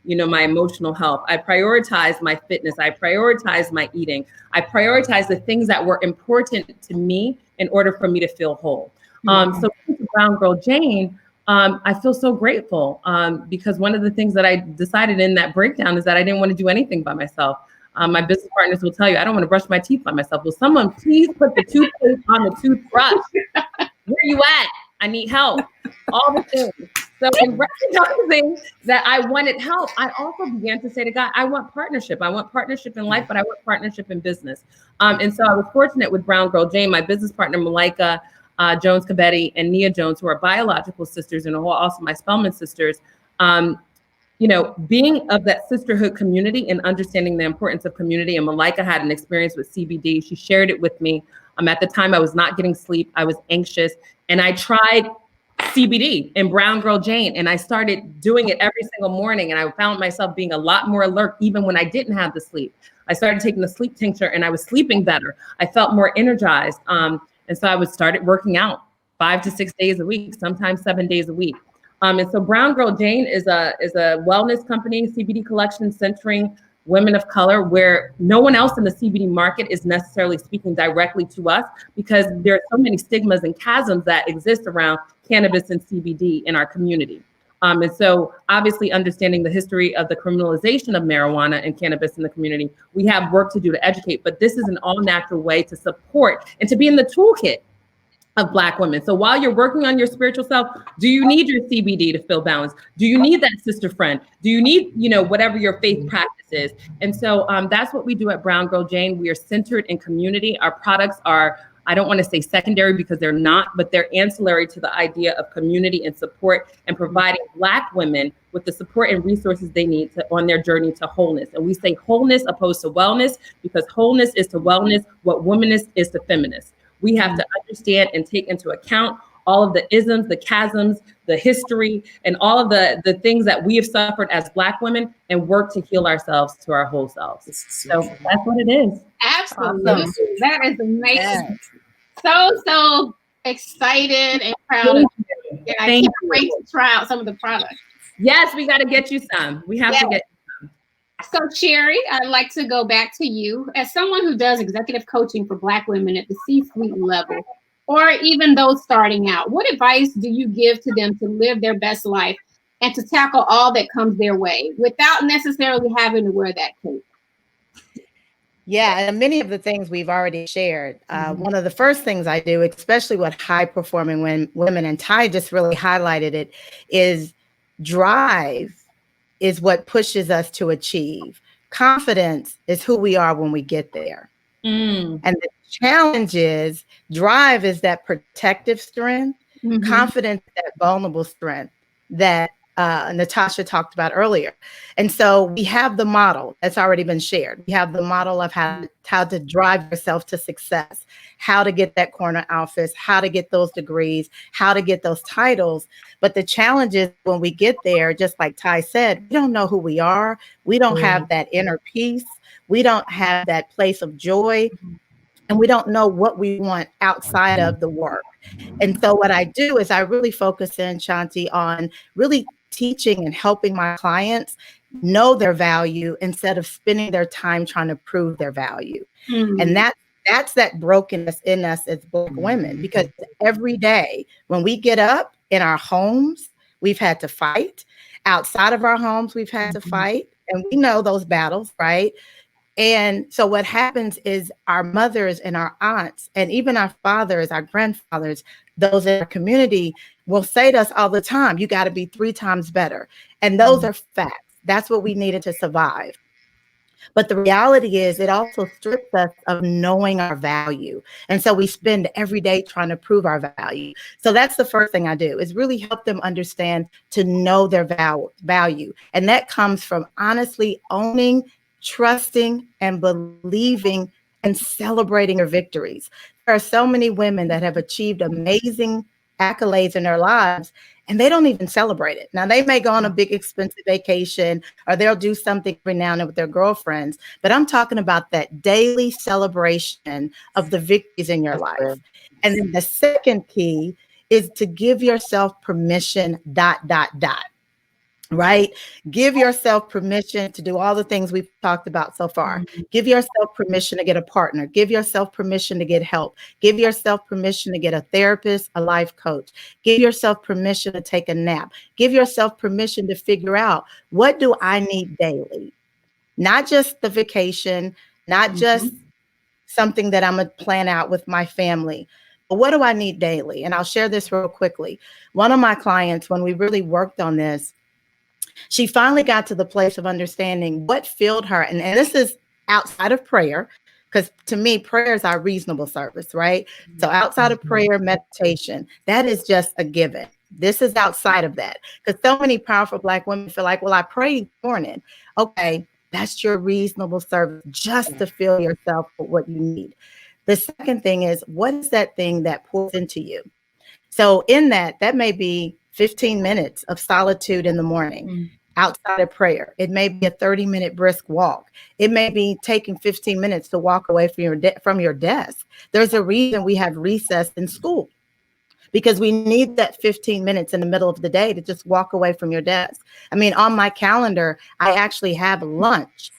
my emotional health. I prioritized my fitness. I prioritized my eating. I prioritized the things that were important to me in order for me to feel whole. So Brown Girl Jane, I feel so grateful because one of the things that I decided in that breakdown is that I didn't want to do anything by myself. My business partners will tell you, I don't want to brush my teeth by myself. Will someone please put the toothpaste on the toothbrush? Where you at? I need help. All the things. So in recognizing that I wanted help, I also began to say to God, I want partnership. I want partnership in life, but I want partnership in business. And so I was fortunate with Brown Girl Jane, my business partner, Malika Jones-Cabetti and Nia Jones, who are biological sisters and who are also my Spelman sisters. Being of that sisterhood community and understanding the importance of community. And Malika had an experience with CBD. She shared it with me. At the time I was not getting sleep. I was anxious. And I tried CBD and Brown Girl Jane. And I started doing it every single morning. And I found myself being a lot more alert, even when I didn't have the sleep. I started taking the sleep tincture and I was sleeping better. I felt more energized. And so I started working out 5 to 6 days a week, sometimes 7 days a week. And so Brown Girl Jane is a wellness company, CBD collection centering women of color, where no one else in the CBD market is necessarily speaking directly to us, because there are so many stigmas and chasms that exist around cannabis and CBD in our community. And so obviously understanding the history of the criminalization of marijuana and cannabis in the community, we have work to do to educate, but this is an all natural way to support and to be in the toolkit of Black women. So while you're working on your spiritual self, do you need your CBD to feel balanced? Do you need that sister friend? Do you need, whatever your faith practice is? And so that's what we do at Brown Girl Jane. We are centered in community. Our products are, I don't want to say secondary because they're not, but they're ancillary to the idea of community and support, and providing Black women with the support and resources they need on their journey to wholeness. And we say wholeness opposed to wellness, because wholeness is to wellness what womanist is to feminist. We have to understand and take into account all of the isms, the chasms, the history, and all of the things that we have suffered as Black women, and work to heal ourselves to our whole selves. So that's what it is. Absolutely. Awesome. That is amazing. Yes. So excited and proud of you. And I can't wait to try out some of the products. Yes, we got to get you some. We have to get you some. So Sherry, I'd like to go back to you. As someone who does executive coaching for Black women at the C-suite level, or even those starting out, what advice do you give to them to live their best life and to tackle all that comes their way without necessarily having to wear that cape? Yeah, and many of the things we've already shared. One of the first things I do, especially with high-performing women, and Ty just really highlighted it, is drive is what pushes us to achieve. Confidence is who we are when we get there. And the challenge is, drive is that protective strength, confidence is that vulnerable strength that Natasha talked about earlier. And so we have the model that's already been shared. We have the model of how to drive yourself to success, how to get that corner office, how to get those degrees, how to get those titles. But the challenge is, when we get there, just like Ty said, we don't know who we are. We don't have that inner peace. We don't have that place of joy. And we don't know what we want outside of the work. And so what I do is I really focus in, Shanti, on really teaching and helping my clients know their value instead of spending their time trying to prove their value. And that's that brokenness in us as Black women, because every day when we get up in our homes, we've had to fight. Outside of our homes, we've had to fight. And we know those battles, right? And so what happens is our mothers and our aunts, and even our fathers, our grandfathers, those in our community will say to us all the time, you got to be 3 times better. And those are facts. That's what we needed to survive. But the reality is, it also strips us of knowing our value. And so we spend every day trying to prove our value. So that's the first thing I do, is really help them understand to know their value. And that comes from honestly owning, trusting, and believing and celebrating your victories. There are so many women that have achieved amazing accolades in their lives, and they don't even celebrate it. Now, they may go on a big expensive vacation, or they'll do something every now and then with their girlfriends, but I'm talking about that daily celebration of the victories in your life. And then the second key is to give yourself permission, ... Right? Give yourself permission to do all the things we've talked about so far. Give yourself permission to get a partner. Give yourself permission to get help. Give yourself permission to get a therapist, a life coach. Give yourself permission to take a nap. Give yourself permission to figure out, what do I need daily? Not just the vacation, not just something that I'm going to plan out with my family. But what do I need daily? And I'll share this real quickly. One of my clients, when we really worked on this, she finally got to the place of understanding what filled her. And this is outside of prayer, because to me, prayer is our reasonable service, right? So outside of prayer, meditation, that is just a given. This is outside of that, because so many powerful Black women feel like, well, I pray each morning. Okay, that's your reasonable service, just to fill yourself with what you need. The second thing is, what is that thing that pours into you? So in that may be 15 minutes of solitude in the morning, outside of prayer. It may be a 30-minute brisk walk. It may be taking 15 minutes to walk away from your desk. There's a reason we have recess in school, because we need that 15 minutes in the middle of the day to just walk away from your desk. I mean, on my calendar, I actually have lunch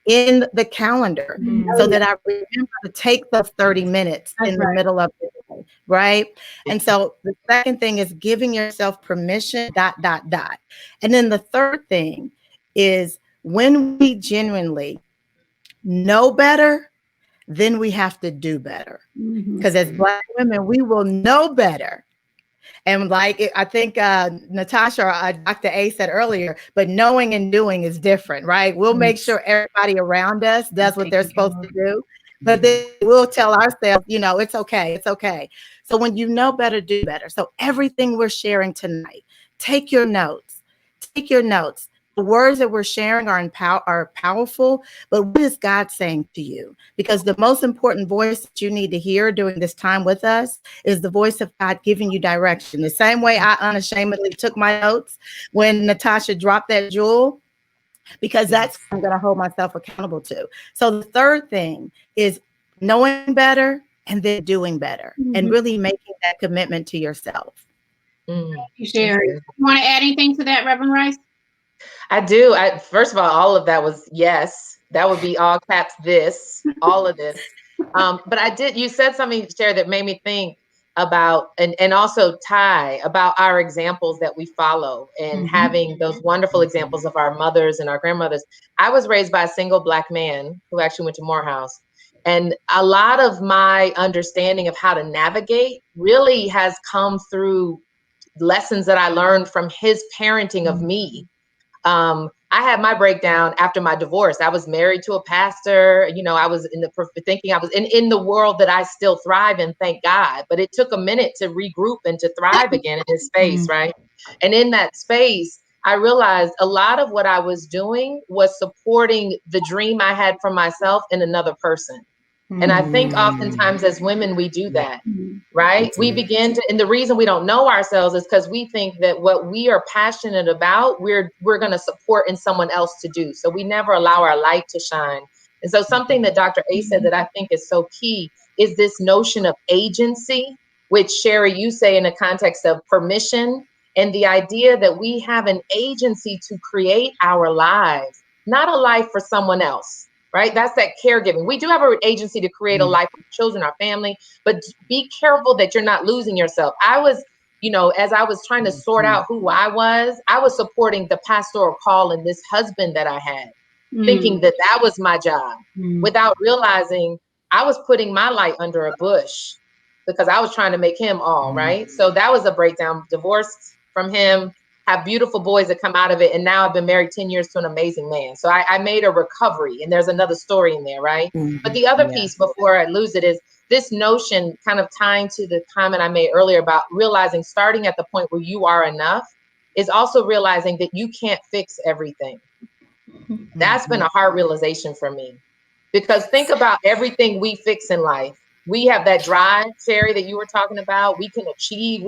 in the calendar so that I remember to take those 30 minutes in the middle of the day, right? And so the second thing is giving yourself permission, ... And then the third thing is when we genuinely know better, then we have to do better. Because as Black women, we will know better. And like I think Natasha or Dr. A said earlier, but knowing and doing is different, right? We'll make sure everybody around us does what they're supposed to do, but then we'll tell ourselves, you know, it's okay, it's okay. So when you know better, do better. So everything we're sharing tonight, take your notes. Take your notes. The words that we're sharing are powerful, but what is God saying to you? Because the most important voice that you need to hear during this time with us is the voice of God giving you direction. The same way I unashamedly took my notes when Natasha dropped that jewel, because that's what I'm going to hold myself accountable to. So the third thing is knowing better and then doing better and really making that commitment to yourself. Thank you, Sherry. You want to add anything to that, Reverend Rice? I do. First of all of that was yes. That would be all caps this, all of this. But you said something, Sherry, that made me think about, and also Ty, about our examples that we follow and having those wonderful examples of our mothers and our grandmothers. I was raised by a single Black man who actually went to Morehouse. And a lot of my understanding of how to navigate really has come through lessons that I learned from his parenting of me. I had my breakdown after my divorce. I was married to a pastor. You know, I was thinking I was in the world that I still thrive in, thank God. But it took a minute to regroup and to thrive again in his space, right? And in that space, I realized a lot of what I was doing was supporting the dream I had for myself in another person. And I think oftentimes as women, we do that, right? We begin to, and the reason we don't know ourselves is because we think that what we are passionate about, we're going to support in someone else to do. So we never allow our light to shine. And so something that Dr. A said that I think is so key is this notion of agency, which Sherry, you say in the context of permission, and the idea that we have an agency to create our lives, not a life for someone else. Right? That's that caregiving. We do have an agency to create a life for children, our family, but be careful that you're not losing yourself. I was, you know, as I was trying to sort out who I was supporting the pastoral call in this husband that I had, thinking that that was my job, without realizing I was putting my light under a bush because I was trying to make him all right. So that was a breakdown. Divorced from him, have beautiful boys that come out of it. And now I've been married 10 years to an amazing man. So I made a recovery, and there's another story in there, right? But the other piece before I lose it is this notion, kind of tying to the comment I made earlier about realizing starting at the point where you are enough is also realizing that you can't fix everything. That's been a hard realization for me, because think about everything we fix in life. We have that drive, Sherry, that you were talking about. We can achieve,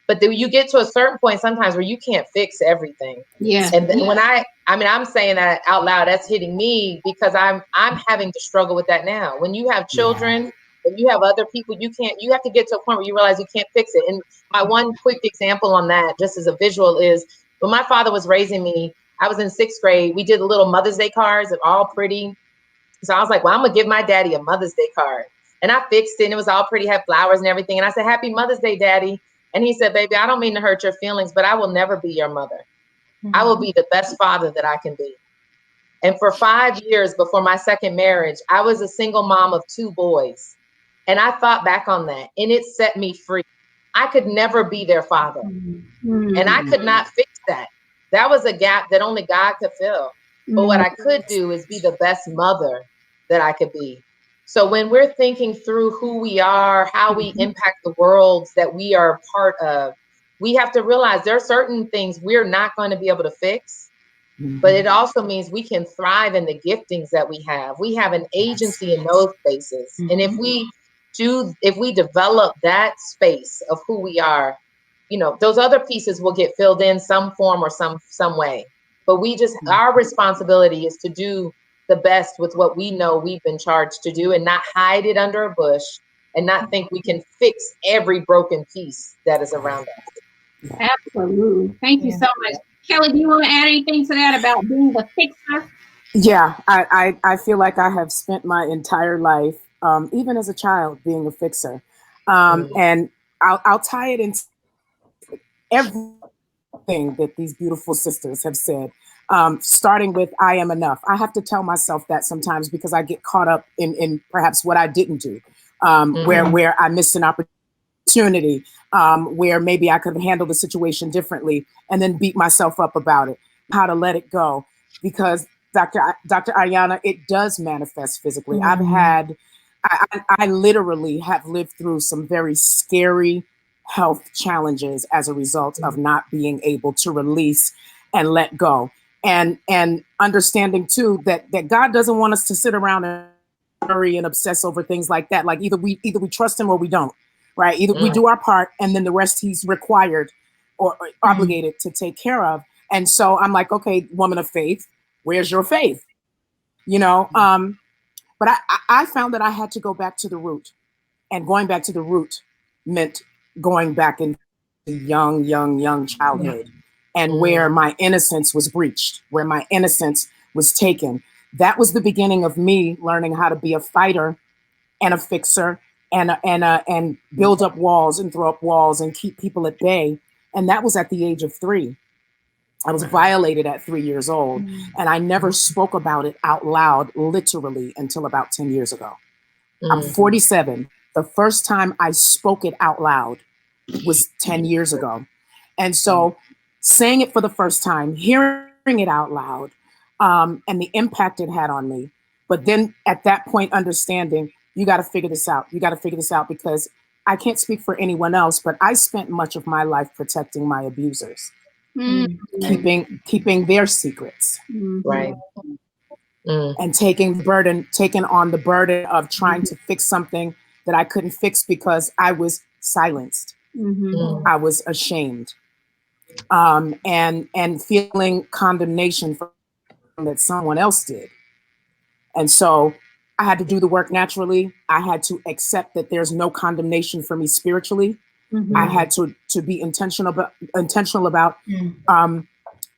but then you get to a certain point sometimes where you can't fix everything. Yeah. And when I'm saying that out loud, that's hitting me because I'm having to struggle with that now. When you have children, when you have other people, you have to get to a point where you realize you can't fix it. And my one quick example on that, just as a visual, is when my father was raising me, I was in 6th grade. We did little Mother's Day cards, they're all pretty. So I was like, well, I'm gonna give my daddy a Mother's Day card. And I fixed it, and it was all pretty, had flowers and everything. And I said, Happy Mother's Day, Daddy. And he said, baby, I don't mean to hurt your feelings, but I will never be your mother. I will be the best father that I can be. And for 5 years before my second marriage, I was a single mom of 2 boys. And I thought back on that, and it set me free. I could never be their father. And I could not fix that. That was a gap that only God could fill. But what I could do is be the best mother that I could be. So when we're thinking through who we are, how we impact the worlds that we are a part of, we have to realize there are certain things we're not going to be able to fix, but it also means we can thrive in the giftings that we have. We have an agency in those spaces. And if we develop that space of who we are, you know, those other pieces will get filled in some form or some way. But our responsibility is to do the best with what we know we've been charged to do, and not hide it under a bush, and not think we can fix every broken piece that is around us. Absolutely. Thank you so much. Kelly, do you want to add anything to that about being the fixer? Yeah, I feel like I have spent my entire life, even as a child, being a fixer. And I'll tie it into everything that these beautiful sisters have said, starting with I am enough. I have to tell myself that sometimes because I get caught up in perhaps what I didn't do, where I missed an opportunity, where maybe I could have handled the situation differently and then beat myself up about it, how to let it go. Because Dr. Ayanna, it does manifest physically. I literally have lived through some very scary health challenges as a result of not being able to release and let go. And understanding too that God doesn't want us to sit around and worry and obsess over things like that. Like either we trust him or we don't, right? Either we do our part and then the rest he's required or obligated to take care of. And so I'm like, okay, woman of faith, where's your faith? You know, but I found that I had to go back to the root, and going back to the root meant going back into young childhood, and where my innocence was breached, where my innocence was taken. That was the beginning of me learning how to be a fighter and a fixer and build up walls and throw up walls and keep people at bay. And that was at the age of 3. I was violated at 3 years old, and I never spoke about it out loud, literally, until about 10 years ago. I'm 47. The first time I spoke it out loud was 10 years ago. And so saying it for the first time, hearing it out loud, and the impact it had on me. But then at that point, understanding, you got to figure this out. You got to figure this out, because I can't speak for anyone else, but I spent much of my life protecting my abusers, keeping their secrets. Right. And taking on the burden of trying to fix something that I couldn't fix because I was silenced. I was ashamed, and feeling condemnation from that someone else did. And so I had to do the work naturally. I had to accept that there's no condemnation for me spiritually. I had to be intentional about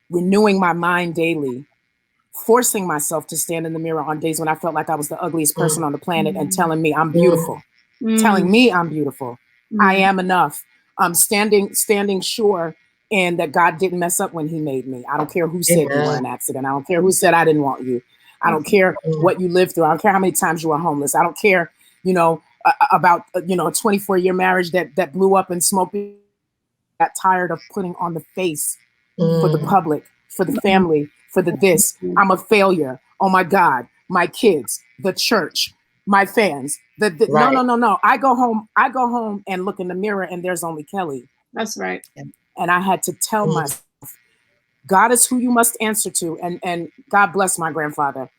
renewing my mind daily, forcing myself to stand in the mirror on days when I felt like I was the ugliest person on the planet and telling me I'm beautiful, telling me I'm beautiful. I am enough. Standing sure in that God didn't mess up when he made me. I don't care who said you were an accident. I don't care who said I didn't want you. I don't care what you lived through. I don't care how many times you were homeless. I don't care, about, a 24-year marriage that blew up in smoke. Got tired of putting on the face for the public, for the family, for the this. I'm a failure. Oh my God, my kids, the church, my fans. Right. No. I go home and look in the mirror and there's only Kelly. That's right. And I had to tell myself, God is who you must answer to. And God bless my grandfather.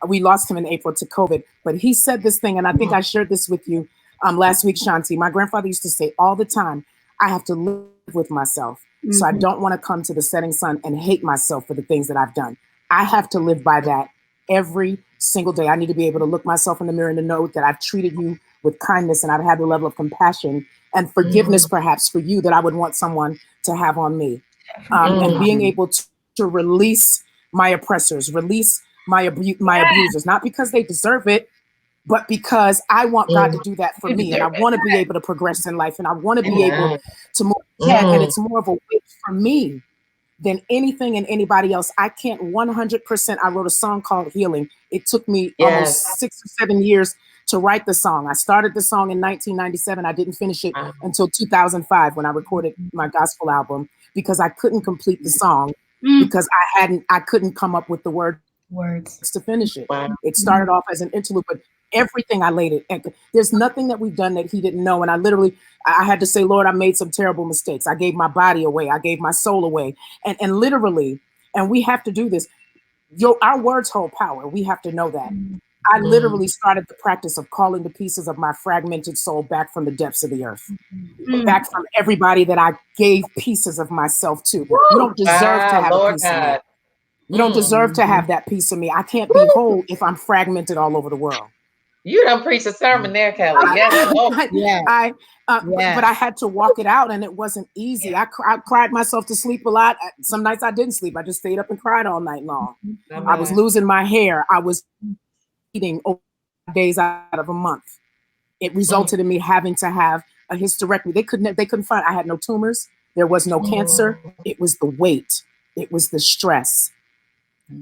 We lost him in April to COVID, but he said this thing, and I think I shared this with you last week, Shanti. My grandfather used to say all the time, I have to live with myself. So I don't want to come to the setting sun and hate myself for the things that I've done. I have to live by that every single day. I need to be able to look myself in the mirror and to know that I've treated you with kindness and I've had the level of compassion and forgiveness perhaps for you that I would want someone to have on me. And being able to release my oppressors, release my abusers, not because they deserve it, but because I want God to do that for me. And I want to be able to progress in life, and I want to be able to move ahead. And it's more of a way for me than anything and anybody else. I can't 100%. I wrote a song called Healing. It took me almost 6 or 7 years to write the song. I started the song in 1997. I didn't finish it until 2005 when I recorded my gospel album, because I couldn't complete the song because I couldn't come up with the words to finish it. It started off as an interlude, but everything I laid it. And there's nothing that we've done that he didn't know. And I had to say, Lord, I made some terrible mistakes. I gave my body away. I gave my soul away. And literally, and we have to do this. Our words hold power. We have to know that. I literally started the practice of calling the pieces of my fragmented soul back from the depths of the earth, back from everybody that I gave pieces of myself to. You don't deserve to have a piece of me. You don't deserve to have that piece of me. I can't be whole if I'm fragmented all over the world. You done preach a sermon there, Kelly. Yes. But I had to walk it out, and it wasn't easy. I cried myself to sleep a lot. Some nights I didn't sleep. I just stayed up and cried all night long. I was losing my hair. I was eating days out of a month. It resulted in me having to have a hysterectomy. They couldn't find. I had no tumors. There was no cancer. It was the weight. It was the stress.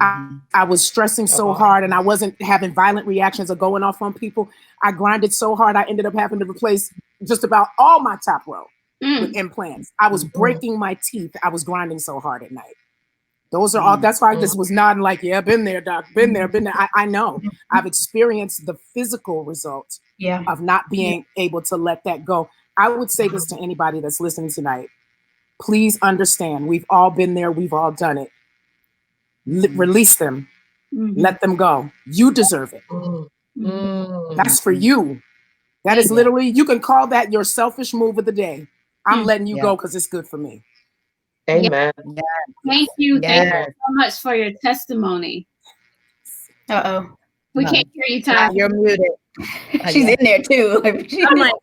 I was stressing so hard, and I wasn't having violent reactions or going off on people. I grinded so hard, I ended up having to replace just about all my top row with implants. I was breaking my teeth. I was grinding so hard at night. Those are all, that's why I just was nodding like, yeah, been there, doc, been there. I know. I've experienced the physical results of not being able to let that go. I would say this to anybody that's listening tonight. Please understand, we've all been there. We've all done it. Release them. Let them go. You deserve it. That's for you. That is literally, you can call that your selfish move of the day. I'm letting you go because it's good for me. Amen. Yeah. Thank you. Thank you so much for your testimony. We can't hear you, Ty. You're muted. She's in there too. I'm like,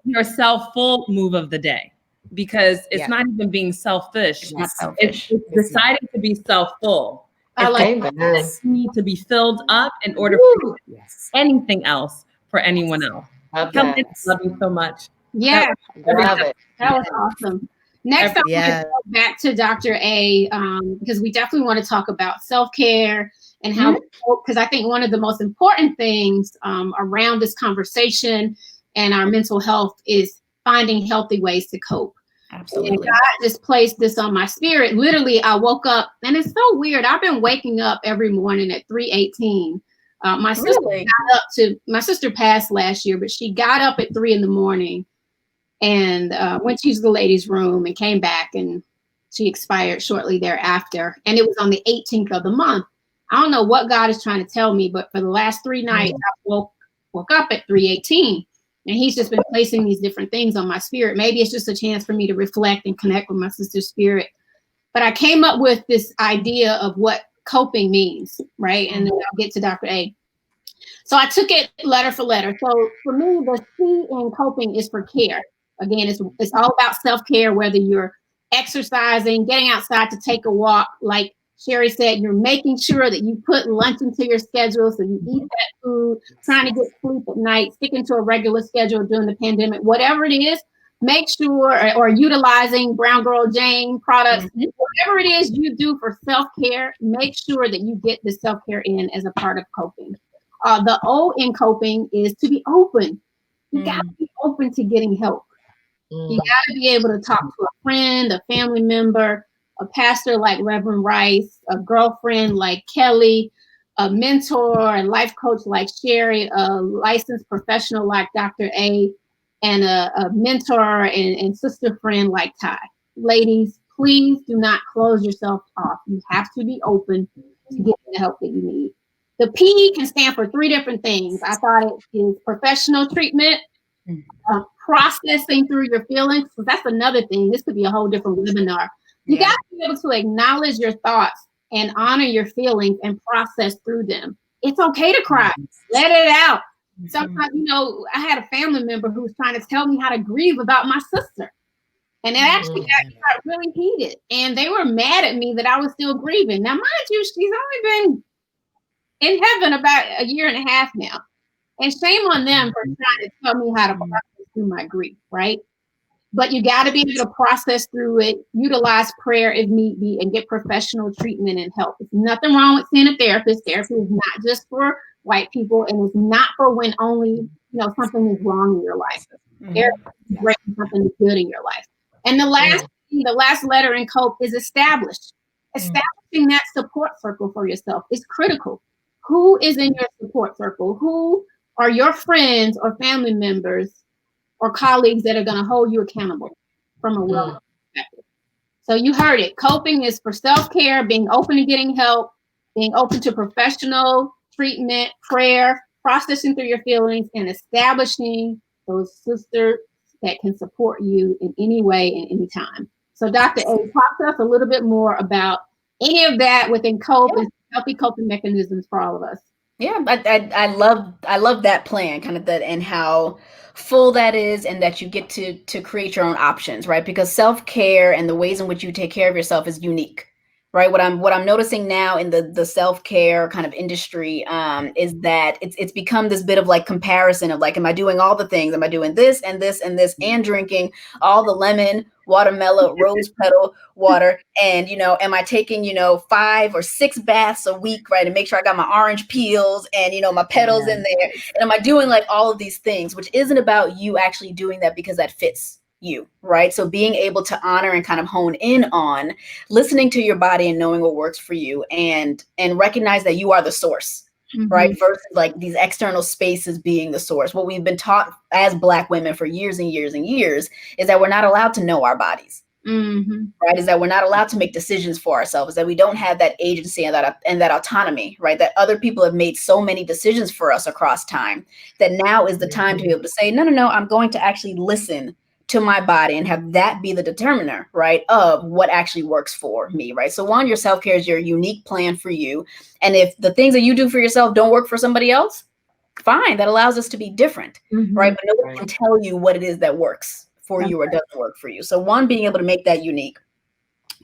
your self-full move of the day. Because it's not even being selfish. It's deciding to be self-full. I like need to be filled up in order for anything else for anyone else. Love you so much. Yeah, that was awesome. Next, I want to go back to Dr. A, because we definitely want to talk about self-care and how, because I think one of the most important things around this conversation and our mental health is finding healthy ways to cope. Absolutely. And God just placed this on my spirit. Literally, I woke up, and it's so weird. I've been waking up every morning at 3:18. My sister passed last year, but she got up at 3 a.m. and went to the ladies' room and came back, and she expired shortly thereafter. And it was on the 18th of the month. I don't know what God is trying to tell me, but for the last 3 nights, I woke up at 3:18. And he's just been placing these different things on my spirit. Maybe it's just a chance for me to reflect and connect with my sister's spirit. But I came up with this idea of what coping means, right? And then I'll get to Dr. A. So I took it letter for letter. So for me, the C in coping is for care. Again, it's all about self-care, whether you're exercising, getting outside to take a walk, like Sherry said, you're making sure that you put lunch into your schedule so you eat that food, trying to get sleep at night, sticking to a regular schedule during the pandemic, whatever it is, make sure, or utilizing Brown Girl Jane products, whatever it is you do for self-care, make sure that you get the self-care in as a part of coping. The O in coping is to be open. You got to be open to getting help. You got to be able to talk to a friend, a family member, a pastor like Reverend Rice, a girlfriend like Kelly, a mentor and life coach like Sherry, a licensed professional like Dr. A, and a mentor and sister friend like Ty. Ladies, please do not close yourself off. You have to be open to get the help that you need. The P can stand for 3 different things. I thought it is professional treatment, processing through your feelings. So that's another thing. This could be a whole different webinar. You got to be able to acknowledge your thoughts and honor your feelings and process through them. It's okay to cry. Let it out. Sometimes, I had a family member who was trying to tell me how to grieve about my sister. And it actually got really heated. And they were mad at me that I was still grieving. Now, mind you, she's only been in heaven about 1.5 years now. And shame on them for trying to tell me how to process through my grief, right? But you got to be able to process through it, utilize prayer if need be, and get professional treatment and help. There's nothing wrong with seeing a therapist. Therapy is not just for white people, and it's not for when only something is wrong in your life. Therapy is breaking something good in your life. And the last letter in COPE is establish. Establishing that support circle for yourself is critical. Who is in your support circle? Who are your friends or family members or colleagues that are going to hold you accountable from a wellness perspective? So you heard it. Coping is for self-care, being open to getting help, being open to professional treatment, prayer, processing through your feelings, and establishing those sisters that can support you in any way and any time. So Dr. A, talk to us a little bit more about any of that within COPE and healthy coping mechanisms for all of us. Yeah, I love that plan, kind of that, and how full that is, and that you get to create your own options, right? Because self-care and the ways in which you take care of yourself is unique, right? What I'm noticing now in the self-care kind of industry is that it's become this bit of like comparison of like, am I doing all the things? Am I doing this and this and this and drinking all the lemon, watermelon, rose petal water? And, am I taking, 5 or 6 baths a week, right? And make sure I got my orange peels and, my petals in there. And am I doing like all of these things, which isn't about you actually doing that because that fits you, right? So being able to honor and kind of hone in on listening to your body and knowing what works for you, and recognize that you are the source. Right, versus like these external spaces being the source. What we've been taught as Black women for years and years and years is that we're not allowed to know our bodies. Right, is that we're not allowed to make decisions for ourselves, that we don't have that agency and that autonomy, right? That other people have made so many decisions for us across time that now is the time to be able to say, no, I'm going to actually listen to my body and have that be the determiner, right, of what actually works for me, right? So one, your self-care is your unique plan for you. And if the things that you do for yourself don't work for somebody else, fine, that allows us to be different, right? But nobody can tell you what it is that works for you or doesn't work for you. So one, being able to make that unique.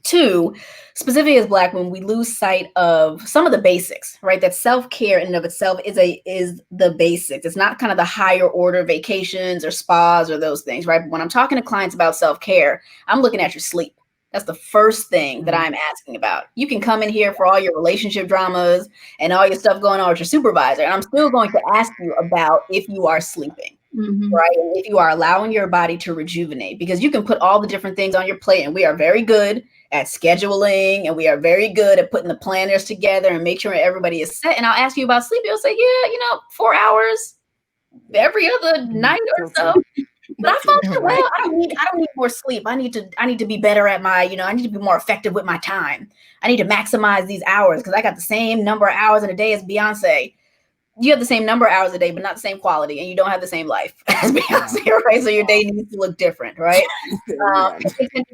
Two, specifically as Black women, we lose sight of some of the basics, right? That self-care in and of itself is the basics. It's not kind of the higher order vacations or spas or those things, right? When I'm talking to clients about self-care, I'm looking at your sleep. That's the first thing that I'm asking about. You can come in here for all your relationship dramas and all your stuff going on with your supervisor, and I'm still going to ask you about if you are sleeping. Right? And if you are allowing your body to rejuvenate, because you can put all the different things on your plate, and we are very good at scheduling, and we are very good at putting the planners together and make sure everybody is set. And I'll ask you about sleep. You'll say, 4 hours every other night or so. But I function well. I don't need more sleep. I need to be better at my, I need to be more effective with my time. I need to maximize these hours because I got the same number of hours in a day as Beyonce. You have the same number of hours a day, but not the same quality, and you don't have the same life as Beyonce, right? So your day needs to look different, right?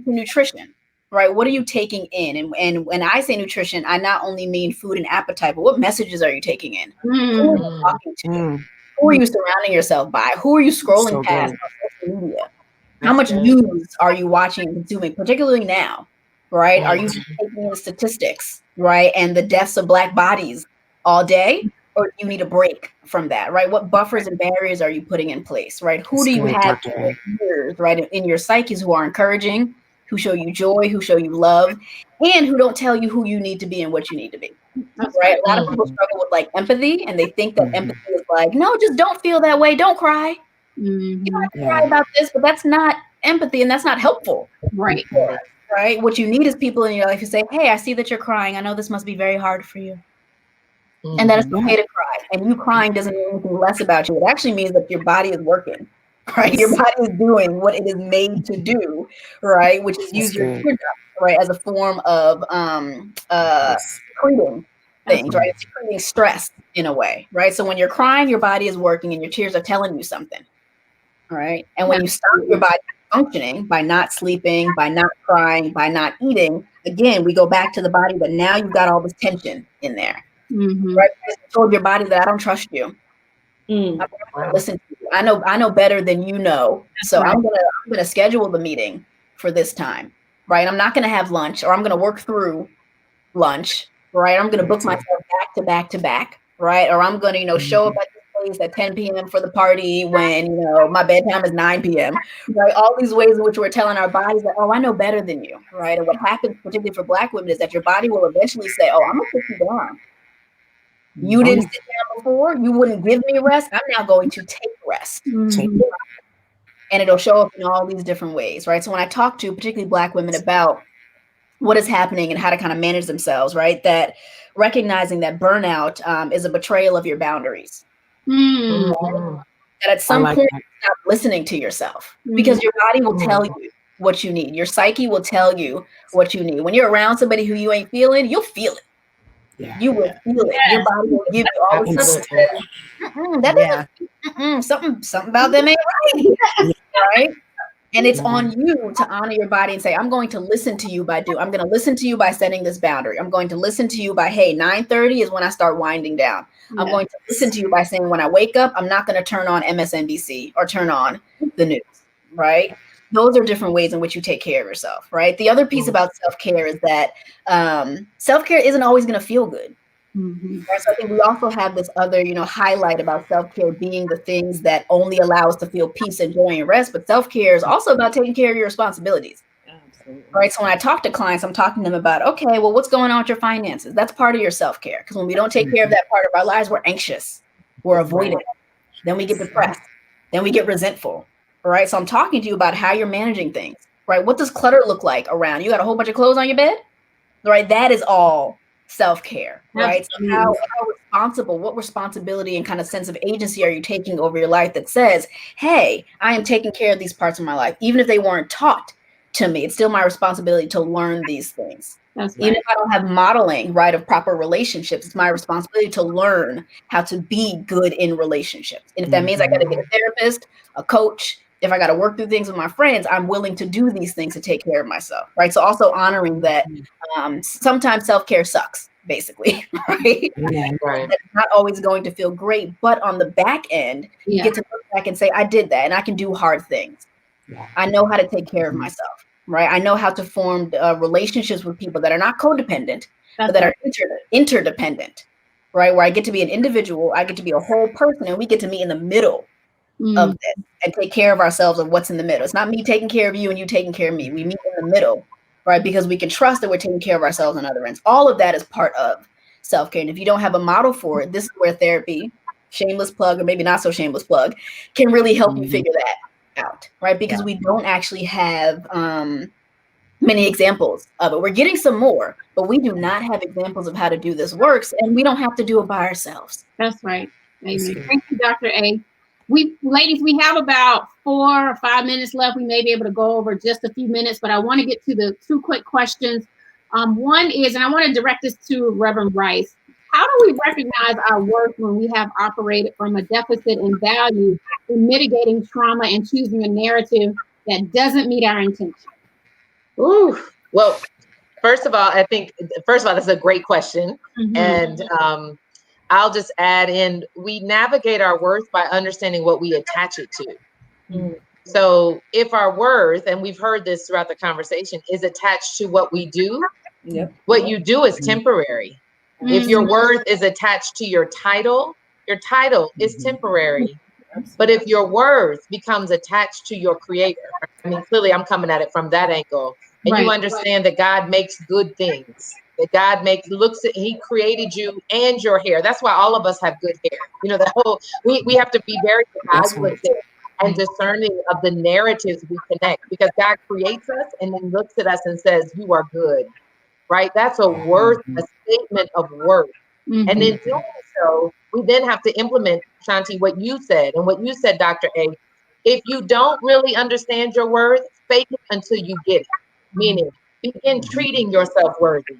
Nutrition, right? What are you taking in? And when I say nutrition, I not only mean food and appetite, but what messages are you taking in? Who are you talking to? Who are you surrounding yourself by? Who are you scrolling past on social media? How much news are you watching and consuming, particularly now, right? Are you taking in statistics, right? And the deaths of Black bodies all day? Or do you need a break from that, right? What buffers and barriers are you putting in place, right? Who do you have right, in your psyches who are encouraging, who show you joy, who show you love, and who don't tell you who you need to be and what you need to be, right? A lot of people struggle with like empathy, and they think that empathy is like, no, just don't feel that way. Don't cry. You don't have to cry about this, but that's not empathy, and that's not helpful. Right. Right. What you need is people in your life who say, hey, I see that you're crying. I know this must be very hard for you. And that it's okay to cry. And you crying doesn't mean anything less about you. It actually means that your body is working, right? Your body is doing what it is made to do, right? Which is use your teardrop, right, as a form of secreting things, right? It's secreting stress in a way, right? So when you're crying, your body is working and your tears are telling you something, right? And when you stop your body functioning by not sleeping, by not crying, by not eating, again, we go back to the body, but now you've got all this tension in there. Right? You told your body that I don't trust you. I'm gonna listen to you. I know better than you know. So I'm gonna schedule the meeting for this time. Right. I'm not gonna have lunch, or I'm gonna work through lunch. Right. I'm gonna book myself back to back to back. Right. Or I'm gonna, show up at this place at 10 p.m. for the party when, my bedtime is 9 p.m. Right. All these ways in which we're telling our bodies that, oh, I know better than you. Right. And what happens, particularly for Black women, is that your body will eventually say, oh, I'm gonna put you down. You didn't sit down before. You wouldn't give me rest. I'm now going to take rest. And it'll show up in all these different ways, right? So when I talk to particularly Black women about what is happening and how to kind of manage themselves, right? That recognizing that burnout is a betrayal of your boundaries. That at some point, you stop listening to yourself because your body will tell you what you need. Your psyche will tell you what you need. When you're around somebody who you ain't feeling, you'll feel it. You will feel it. Your body will give you all the stuff that something about them ain't right. Right? And it's on you to honor your body and say, I'm going to listen to you I'm going to listen to you by setting this boundary. I'm going to listen to you by, hey, 9:30 is when I start winding down. Yeah. I'm going to listen to you by saying, when I wake up, I'm not going to turn on MSNBC or turn on the news, right? Those are different ways in which you take care of yourself, right? The other piece about self-care is that self-care isn't always going to feel good. Mm-hmm. Right? So I think we also have this other, highlight about self-care being the things that only allow us to feel peace and joy and rest. But self-care is also about taking care of your responsibilities. Absolutely. Right. So when I talk to clients, I'm talking to them about, okay, well, what's going on with your finances? That's part of your self-care. Because when we don't take care of that part of our lives, we're anxious, we're avoidant. Then we get depressed. Then we get resentful. Right. So I'm talking to you about how you're managing things. Right. What does clutter look like around? You got a whole bunch of clothes on your bed. Right. That is all self-care, right? So how responsible, what responsibility and kind of sense of agency are you taking over your life that says, hey, I am taking care of these parts of my life, even if they weren't taught to me. It's still my responsibility to learn these things. That's even if I don't have modeling, right, of proper relationships, it's my responsibility to learn how to be good in relationships. And if that means I got to get a therapist, a coach, if I got to work through things with my friends, I'm willing to do these things to take care of myself, right? So also honoring that sometimes self-care sucks, basically, right? Right. That's not always going to feel great, but on the back end, you get to look back and say, I did that, and I can do hard things. I know how to take care of myself, right? I know how to form relationships with people that are not codependent, but that are interdependent, right? Where I get to be an individual, I get to be a whole person, and we get to meet in the middle of this and take care of ourselves of what's in the middle. It's not me taking care of you and you taking care of me. We meet in the middle, right? Because we can trust that we're taking care of ourselves on other ends. All of that is part of self-care. And if you don't have a model for it, this is where therapy, shameless plug, or maybe not so shameless plug, can really help you figure that out, right? Because we don't actually have many examples of it. We're getting some more, but we do not have examples of how to do this works, and we don't have to do it by ourselves. That's right. Amen. Thank you, Dr. A. Ladies, we have about 4 or 5 minutes left. We may be able to go over just a few minutes, but I want to get to the 2 quick questions. One is, and I want to direct this to Reverend Rice. How do we recognize our worth when we have operated from a deficit in value in mitigating trauma and choosing a narrative that doesn't meet our intention? Ooh, well, first of all, that's a great question. Mm-hmm. And I'll just add in, we navigate our worth by understanding what we attach it to. Mm-hmm. So if our worth, and we've heard this throughout the conversation, is attached to what we do, what you do is temporary. Mm-hmm. If your worth is attached to your title is temporary. But if your worth becomes attached to your creator, I mean, clearly I'm coming at it from that angle, and you understand that God makes good things, that God he created you and your hair. That's why all of us have good hair. We have to be very evaluative and discerning of the narratives we connect, because God creates us and then looks at us and says, you are good, right? That's a statement of worth. Mm-hmm. And in doing so, we then have to implement, Shanti, what you said, and what you said, Dr. A. If you don't really understand your worth, fake it until you get it. Meaning, begin treating yourself worthy.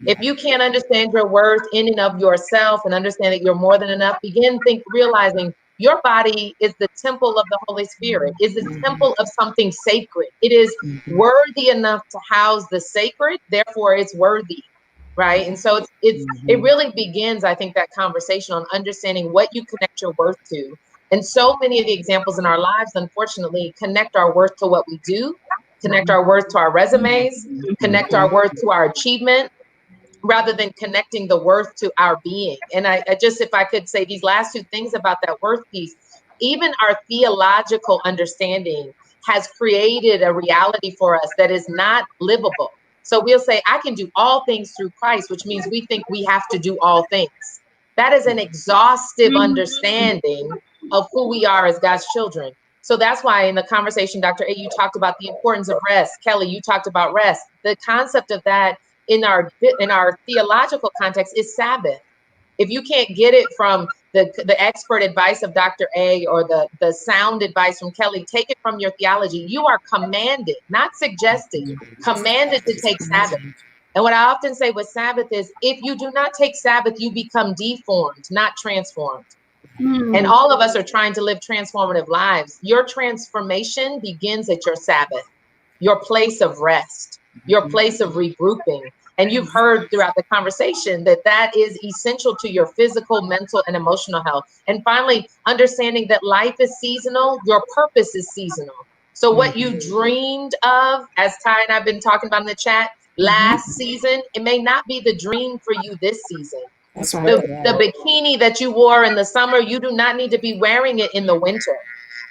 If you can't understand your worth in and of yourself and understand that you're more than enough, realizing your body is the temple of the Holy Spirit, is the temple of something sacred. It is worthy enough to house the sacred, therefore it's worthy. Right. And so it really begins, I think, that conversation on understanding what you connect your worth to. And so many of the examples in our lives, unfortunately, connect our worth to what we do, connect our worth to our resumes, connect our worth to our achievement, rather than connecting the worth to our being. And I just, if I could say these last 2 things about that worth piece, even our theological understanding has created a reality for us that is not livable. So we'll say, I can do all things through Christ, which means we think we have to do all things. That is an exhaustive understanding of who we are as God's children. So that's why in the conversation, Dr. A, you talked about the importance of rest. Kelly, you talked about rest. The concept of that in our theological context is Sabbath. If you can't get it from the expert advice of Dr. A or the sound advice from Kelly, take it from your theology. You are commanded, not suggested, commanded to take Sabbath. And what I often say with Sabbath is, if you do not take Sabbath, you become deformed, not transformed. And all of us are trying to live transformative lives. Your transformation begins at your Sabbath, your place of rest, your place of regrouping. And you've heard throughout the conversation that that is essential to your physical, mental, and emotional health. And finally, understanding that life is seasonal, your purpose is seasonal. So what you dreamed of, as Ty and I've been talking about in the chat, last season, it may not be the dream for you this season. That's right. The bikini that you wore in the summer, you do not need to be wearing it in the winter.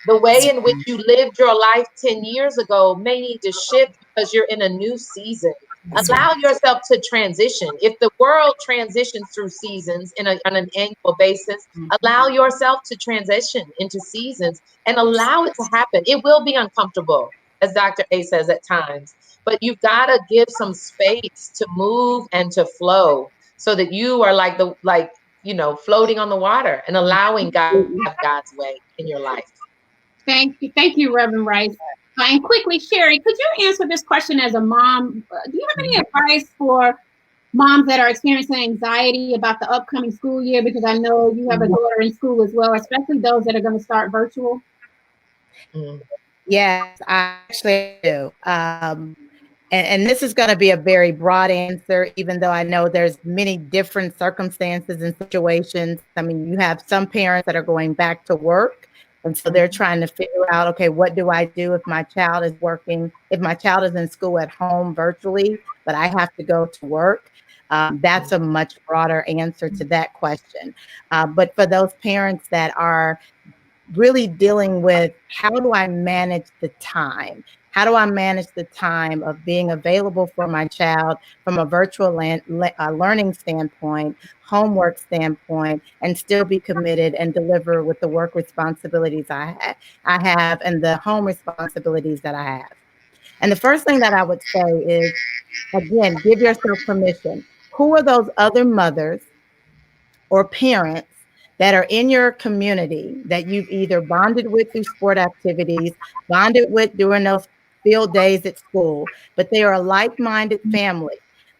The way in which you lived your life 10 years ago may need to shift because you're in a new season. Allow yourself to transition. If the world transitions through seasons on an annual basis, allow yourself to transition into seasons and allow it to happen. It will be uncomfortable, as Dr. A says at times, but you've got to give some space to move and to flow so that you are floating on the water and allowing God's way in your life. Thank you, Reverend Rice. And quickly, Sherry, could you answer this question as a mom? Do you have any advice for moms that are experiencing anxiety about the upcoming school year? Because I know you have a daughter in school as well, especially those that are going to start virtual. Yes, I actually do. And this is going to be a very broad answer, even though I know there's many different circumstances and situations. I mean, you have some parents that are going back to work. And so they're trying to figure out, okay, what do I do if my child is working, if my child is in school at home virtually, but I have to go to work? That's a much broader answer to that question. But for those parents that are really dealing with, how do I manage the time? How do I manage the time of being available for my child from a virtual learning standpoint, homework standpoint, and still be committed and deliver with the work responsibilities I have and the home responsibilities that I have? And the first thing that I would say is, again, give yourself permission. Who are those other mothers or parents that are in your community that you've either bonded with through sport activities, bonded with during those field days at school, but they are a like-minded family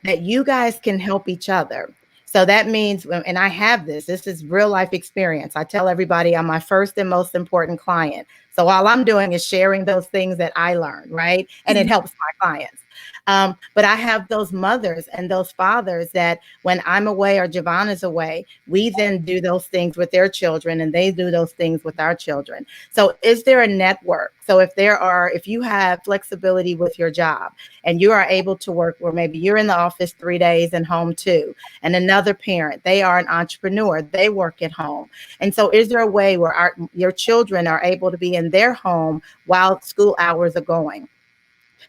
that you guys can help each other? So that means, and I have this is real life experience. I tell everybody I'm my first and most important client. So all I'm doing is sharing those things that I learned, right? And it helps my clients. But I have those mothers and those fathers that when I'm away or Javon is away, we then do those things with their children and they do those things with our children. So is there a network? So if you have flexibility with your job and you are able to work where maybe you're in the office 3 days and home 2, and another parent, they are an entrepreneur, they work at home. And so is there a way where your children are able to be in their home while school hours are going?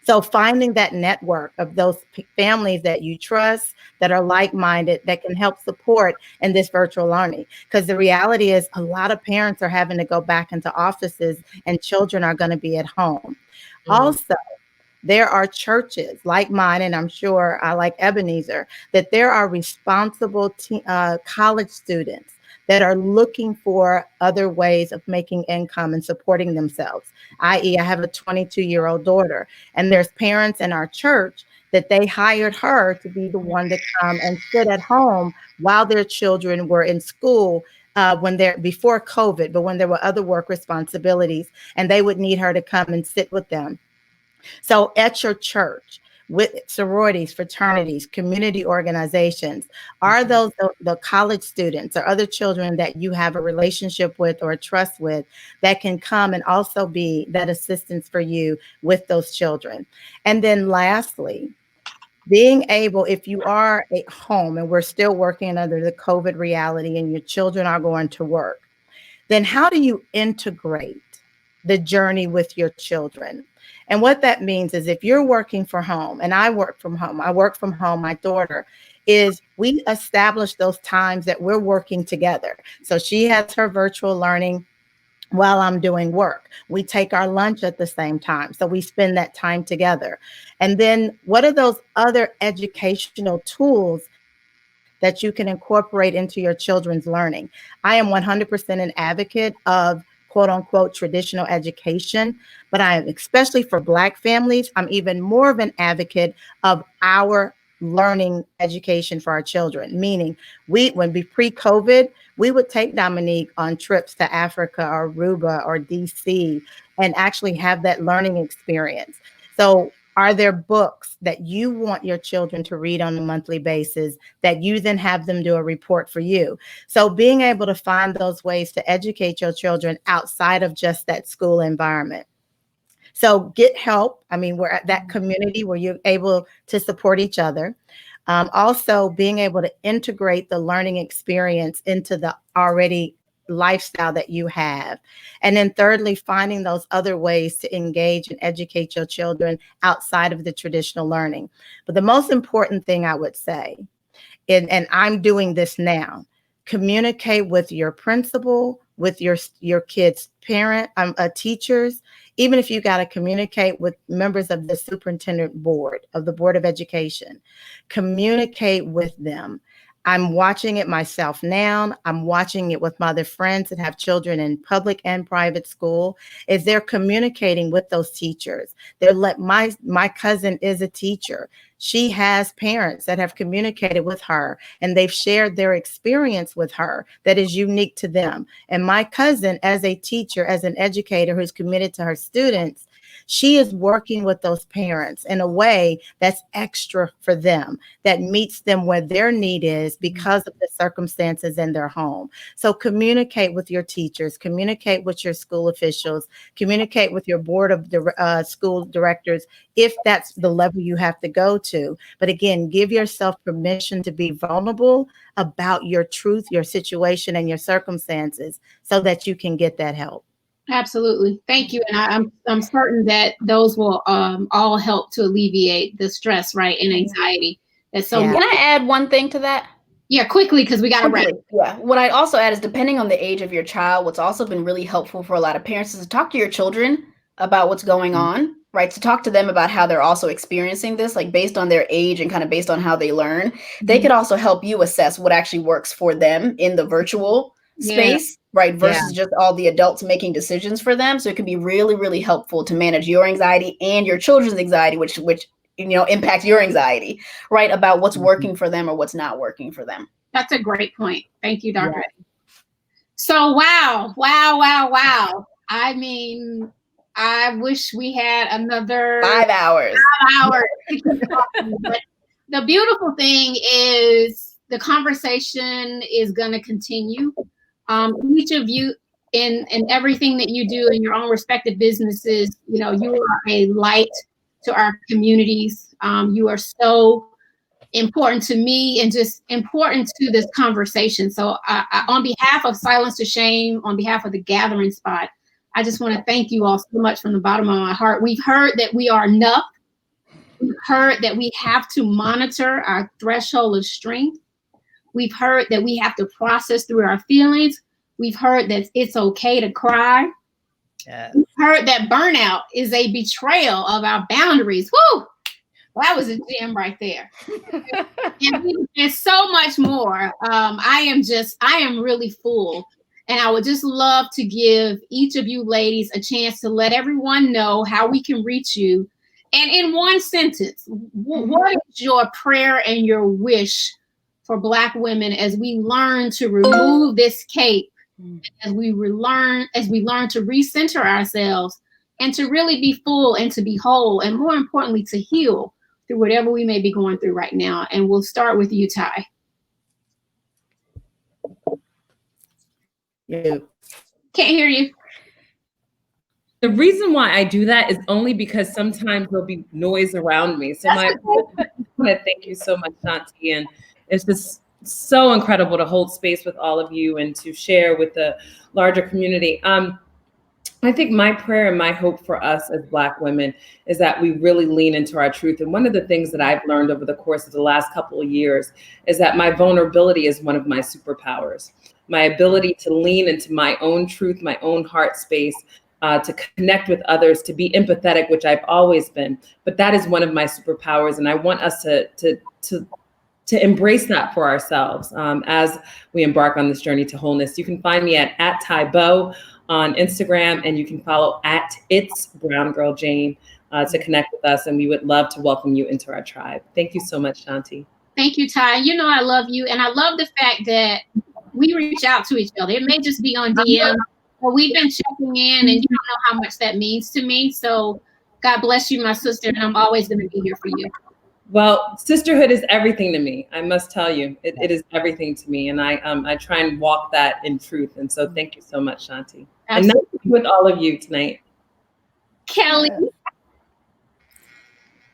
So finding that network of those families that you trust, that are like-minded, that can help support in this virtual learning. Because the reality is a lot of parents are having to go back into offices and children are going to be at home. Also, there are churches like mine, and I'm sure like Ebenezer, that there are responsible college students that are looking for other ways of making income and supporting themselves. I.e., I have a 22-year-old daughter, and there's parents in our church that they hired her to be the one to come and sit at home while their children were in school before COVID, but when there were other work responsibilities, and they would need her to come and sit with them. So at your church, with sororities, fraternities, community organizations, are those the college students or other children that you have a relationship with or a trust with that can come and also be that assistance for you with those children? And then lastly, being able, if you are at home and we're still working under the COVID reality and your children are going to work, then how do you integrate the journey with your children? And what that means is if you're working from home and I work from home, my daughter, is we establish those times that we're working together. So she has her virtual learning while I'm doing work. We take our lunch at the same time. So we spend that time together. And then what are those other educational tools that you can incorporate into your children's learning? I am 100% an advocate of quote unquote traditional education, but I am, especially for Black families, I'm even more of an advocate of our learning education for our children. Meaning, when we pre-COVID, we would take Dominique on trips to Africa or Aruba or DC and actually have that learning experience. So are there books that you want your children to read on a monthly basis that you then have them do a report for you? So being able to find those ways to educate your children outside of just that school environment. So get help. I mean, we're at that community where you're able to support each other. Also being able to integrate the learning experience into the already lifestyle that you have. And then thirdly, finding those other ways to engage and educate your children outside of the traditional learning. But the most important thing I would say, and I'm doing this now, communicate with your principal, with your kids' parent, teachers. Even if you got to communicate with members of the superintendent board, of the Board of Education, communicate with them. I'm watching it myself now. I'm watching it with my other friends that have children in public and private school, is they're communicating with those teachers. My cousin is a teacher. She has parents that have communicated with her and they've shared their experience with her that is unique to them. And my cousin, as a teacher, as an educator who's committed to her students, she is working with those parents in a way that's extra for them, that meets them where their need is because of the circumstances in their home. So communicate with your teachers, communicate with your school officials, communicate with your board of school directors, if that's the level you have to go to. But again, give yourself permission to be vulnerable about your truth, your situation, and your circumstances so that you can get that help. Absolutely. Thank you. And I'm certain that those will all help to alleviate the stress, right, and anxiety. That's so. Can I add one thing to that? Yeah, quickly, because we got to wrap. Yeah. What I'd also add is, depending on the age of your child, what's also been really helpful for a lot of parents is to talk to your children about what's going on, right? To talk to them about how they're also experiencing this, like based on their age and kind of based on how they learn. They could also help you assess what actually works for them in the virtual space, right? Versus just all the adults making decisions for them. So it can be really, really helpful to manage your anxiety and your children's anxiety, which impacts your anxiy, right? About what's working for them or what's not working for them. That's a great point. Thank you, Dr. So, wow. I mean, I wish we had another 5 hours. But the beautiful thing is the conversation is going to continue. Each of you in everything that you do in your own respective businesses, you are a light to our communities. You are so important to me and just important to this conversation. So on behalf of Silence to Shame, on behalf of the Gathering Spot, I just want to thank you all so much from the bottom of my heart. We've heard that we are enough. We've heard that we have to monitor our threshold of strength. We've heard that we have to process through our feelings. We've heard that it's okay to cry. Yes. We've heard that burnout is a betrayal of our boundaries. Woo! That was a gem right there. and so much more. I am really full. And I would just love to give each of you ladies a chance to let everyone know how we can reach you. And in one sentence, what is your prayer and your wish for Black women as we learn to remove this cape, as we learn to recenter ourselves and to really be full and to be whole, and more importantly, to heal through whatever we may be going through right now? And we'll start with you, Ty. Can't hear you. The reason why I do that is only because sometimes there'll be noise around me. So I want to thank you so much, Shanti. And it's just so incredible to hold space with all of you and to share with the larger community. I think my prayer and my hope for us as Black women is that we really lean into our truth. And one of the things that I've learned over the course of the last couple of years is that my vulnerability is one of my superpowers. My ability to lean into my own truth, my own heart space, to connect with others, to be empathetic, which I've always been. But that is one of my superpowers. And I want us to embrace that for ourselves as we embark on this journey to wholeness. You can find me at Tybo on Instagram, and you can follow at It's Brown Girl Jane to connect with us. And we would love to welcome you into our tribe. Thank you so much, Shanti. Thank you, Ty. You know I love you. And I love the fact that we reach out to each other. It may just be on DM, but we've been checking in, and you don't know how much that means to me. So God bless you, my sister, and I'm always going to be here for you. Well, sisterhood is everything to me. I must tell you, it is everything to me. And I try and walk that in truth. And so thank you so much, Shanti. Absolutely. And nice to be with all of you tonight. Kelly.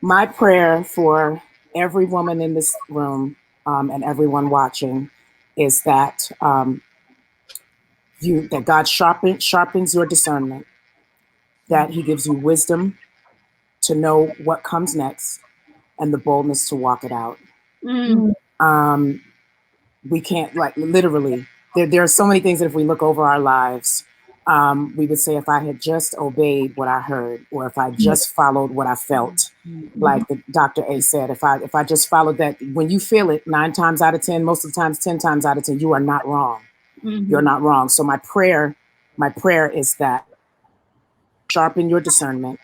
My prayer for every woman in this room and everyone watching is that that God sharpens your discernment, that He gives you wisdom to know what comes next and the boldness to walk it out. We can't, like, literally, there are so many things that if we look over our lives, we would say, if I had just obeyed what I heard, or if I just followed what I felt, like the Dr. A said, if I just followed that, when you feel it 9 times out of 10, most of the times 10 times out of 10, you are not wrong. You're not wrong. So my prayer is that sharpen your discernment.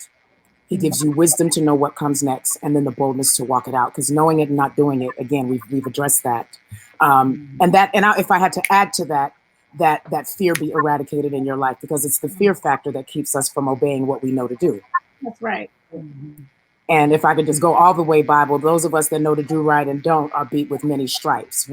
He gives you wisdom to know what comes next, and then the boldness to walk it out. Because knowing it and not doing it, again, we've addressed that. If I had to add to that fear be eradicated in your life, because it's the fear factor that keeps us from obeying what we know to do. That's right. And if I could just go all the way Bible, those of us that know to do right and don't are beat with many stripes.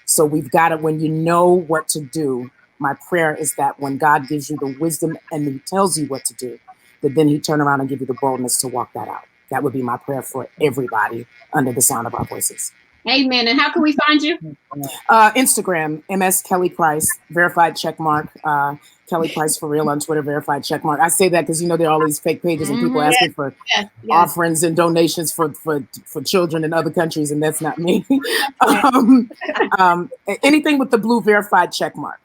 So we've got it. When you know what to do, my prayer is that when God gives you the wisdom and He tells you what to do, that then He turn around and give you the boldness to walk that out. That would be my prayer for everybody under the sound of our voices. Amen. And how can we find you? Instagram, MS Kelly Price, verified checkmark. Kelly Price for real on Twitter, verified checkmark. I say that because, there are all these fake pages and people asking for offerings and donations for children in other countries, and that's not me. Anything with the blue verified checkmark.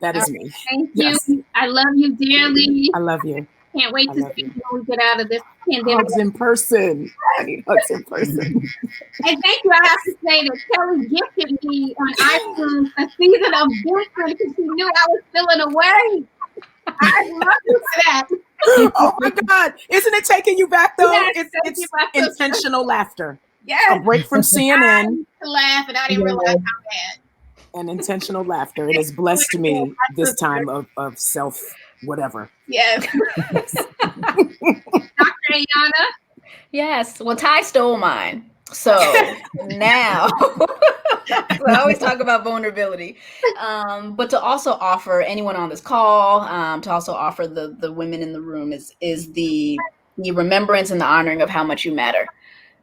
That is me. Thank you. Yes. I love you dearly. I love you. Can't wait to see you when we get out of this pandemic. Hugs in person. I need hugs in person. And thank you. I have to say that Kelly gifted me on iTunes a season of Vincent because she knew I was feeling away. I love you for that. Oh my God. Isn't it taking you back though? Yes, it's intentional laughter. Yes. A break from CNN. To laugh, and I didn't realize how bad. And intentional laughter. It has blessed me this time of self whatever. Yes. Dr. Ayanna? Yes. Well, Ty stole mine. So now, I always talk about vulnerability, but to also offer anyone on this call, to also offer the women in the room is the remembrance and the honoring of how much you matter.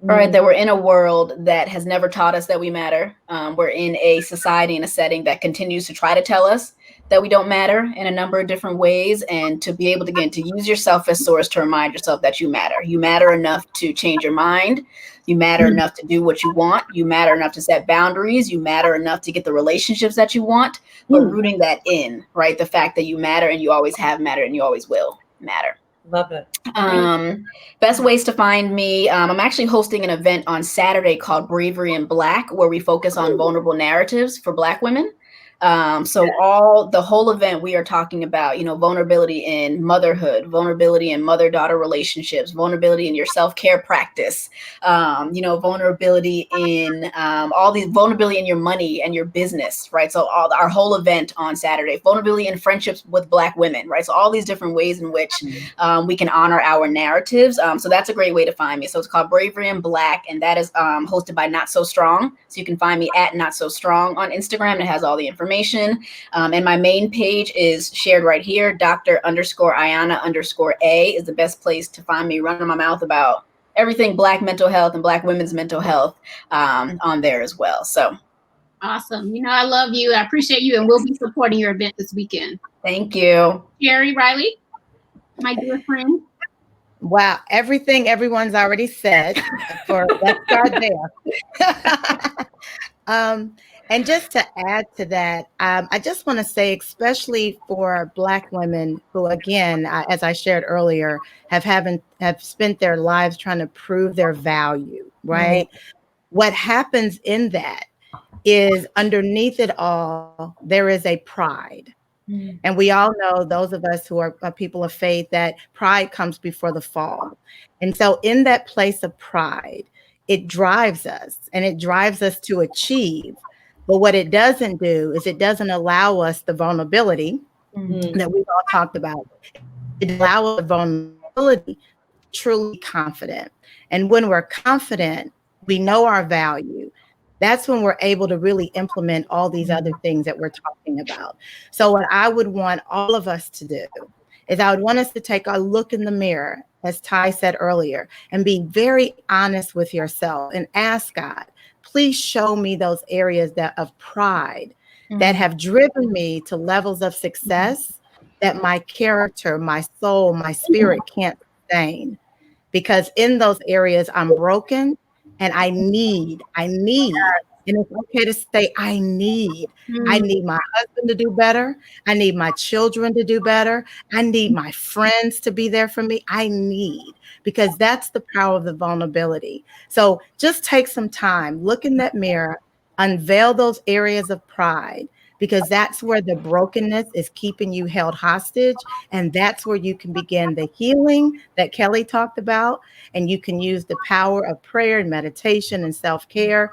All right, that we're in a world that has never taught us that we matter. We're in a society and a setting that continues to try to tell us that we don't matter in a number of different ways, and to be able to to use yourself as source to remind yourself that you matter. You matter enough to change your mind. You matter enough to do what you want. You matter enough to set boundaries. You matter enough to get the relationships that you want, but rooting that in, right? The fact that you matter and you always have mattered and you always will matter. Love it. Best ways to find me. I'm actually hosting an event on Saturday called Bravery in Black, where we focus on vulnerable narratives for Black women. The whole event, we are talking about, vulnerability in motherhood, vulnerability in mother-daughter relationships, vulnerability in your self-care practice, vulnerability in vulnerability in your money and your business, right? So our whole event on Saturday, vulnerability in friendships with Black women, right? So all these different ways in which we can honor our narratives. So that's a great way to find me. So it's called Bravery in Black, and that is hosted by Not So Strong. So you can find me at Not So Strong on Instagram. It has all the information. And my main page is shared right here. Dr.Ayanna_A is the best place to find me running my mouth about everything Black mental health and Black women's mental health on there as well. So awesome. I love you. I appreciate you. And we'll be supporting your event this weekend. Thank you. Jerry Riley, my dear friend. Wow. Everything everyone's already said. Let's start there. And just to add to that, I just want to say, especially for Black women who, again, as I shared earlier, have spent their lives trying to prove their value, right? What happens in that is underneath it all, there is a pride. And we all know, those of us who are people of faith, that pride comes before the fall. And so in that place of pride, it drives us, and it drives us to achieve. But what it doesn't do is it doesn't allow us the vulnerability that we've all talked about. It allows the vulnerability, truly confident. And when we're confident, we know our value. That's when we're able to really implement all these other things that we're talking about. So what I would want all of us to do is I would want us to take a look in the mirror, as Ty said earlier, and be very honest with yourself and ask God, please show me those areas of pride that have driven me to levels of success that my character, my soul, my spirit can't sustain. Because in those areas I'm broken. And I need, and it's okay to say, I need my husband to do better. I need my children to do better. I need my friends to be there for me. Because that's the power of the vulnerability. So just take some time, look in that mirror, unveil those areas of pride, because that's where the brokenness is keeping you held hostage. And that's where you can begin the healing that Kelly talked about. And you can use the power of prayer and meditation and self-care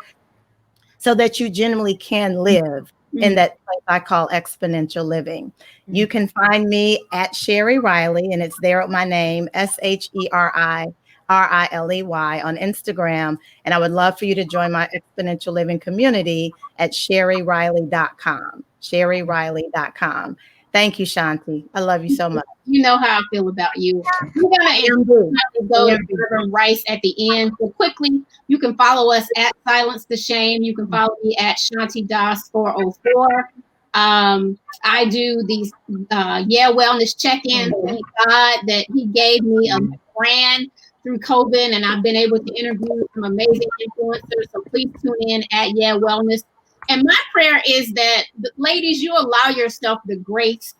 so that you genuinely can live in that place I call exponential living. You can find me at Sherry Riley, and it's there with my name, SHERIRILEY on Instagram. And I would love for you to join my exponential living community at sherryriley.com. sherryriley.com. Thank you, Shanti. I love you so much. You know how I feel about you. We're going to go to Reverend Rice at the end. So quickly, you can follow us at Silence the Shame. You can follow me at Shanti Das 404. I do these wellness check-ins. Thank God that he gave me a brand through COVID, and I've been able to interview some amazing influencers. So please tune in at Wellness. And my prayer is that, ladies, you allow yourself the grace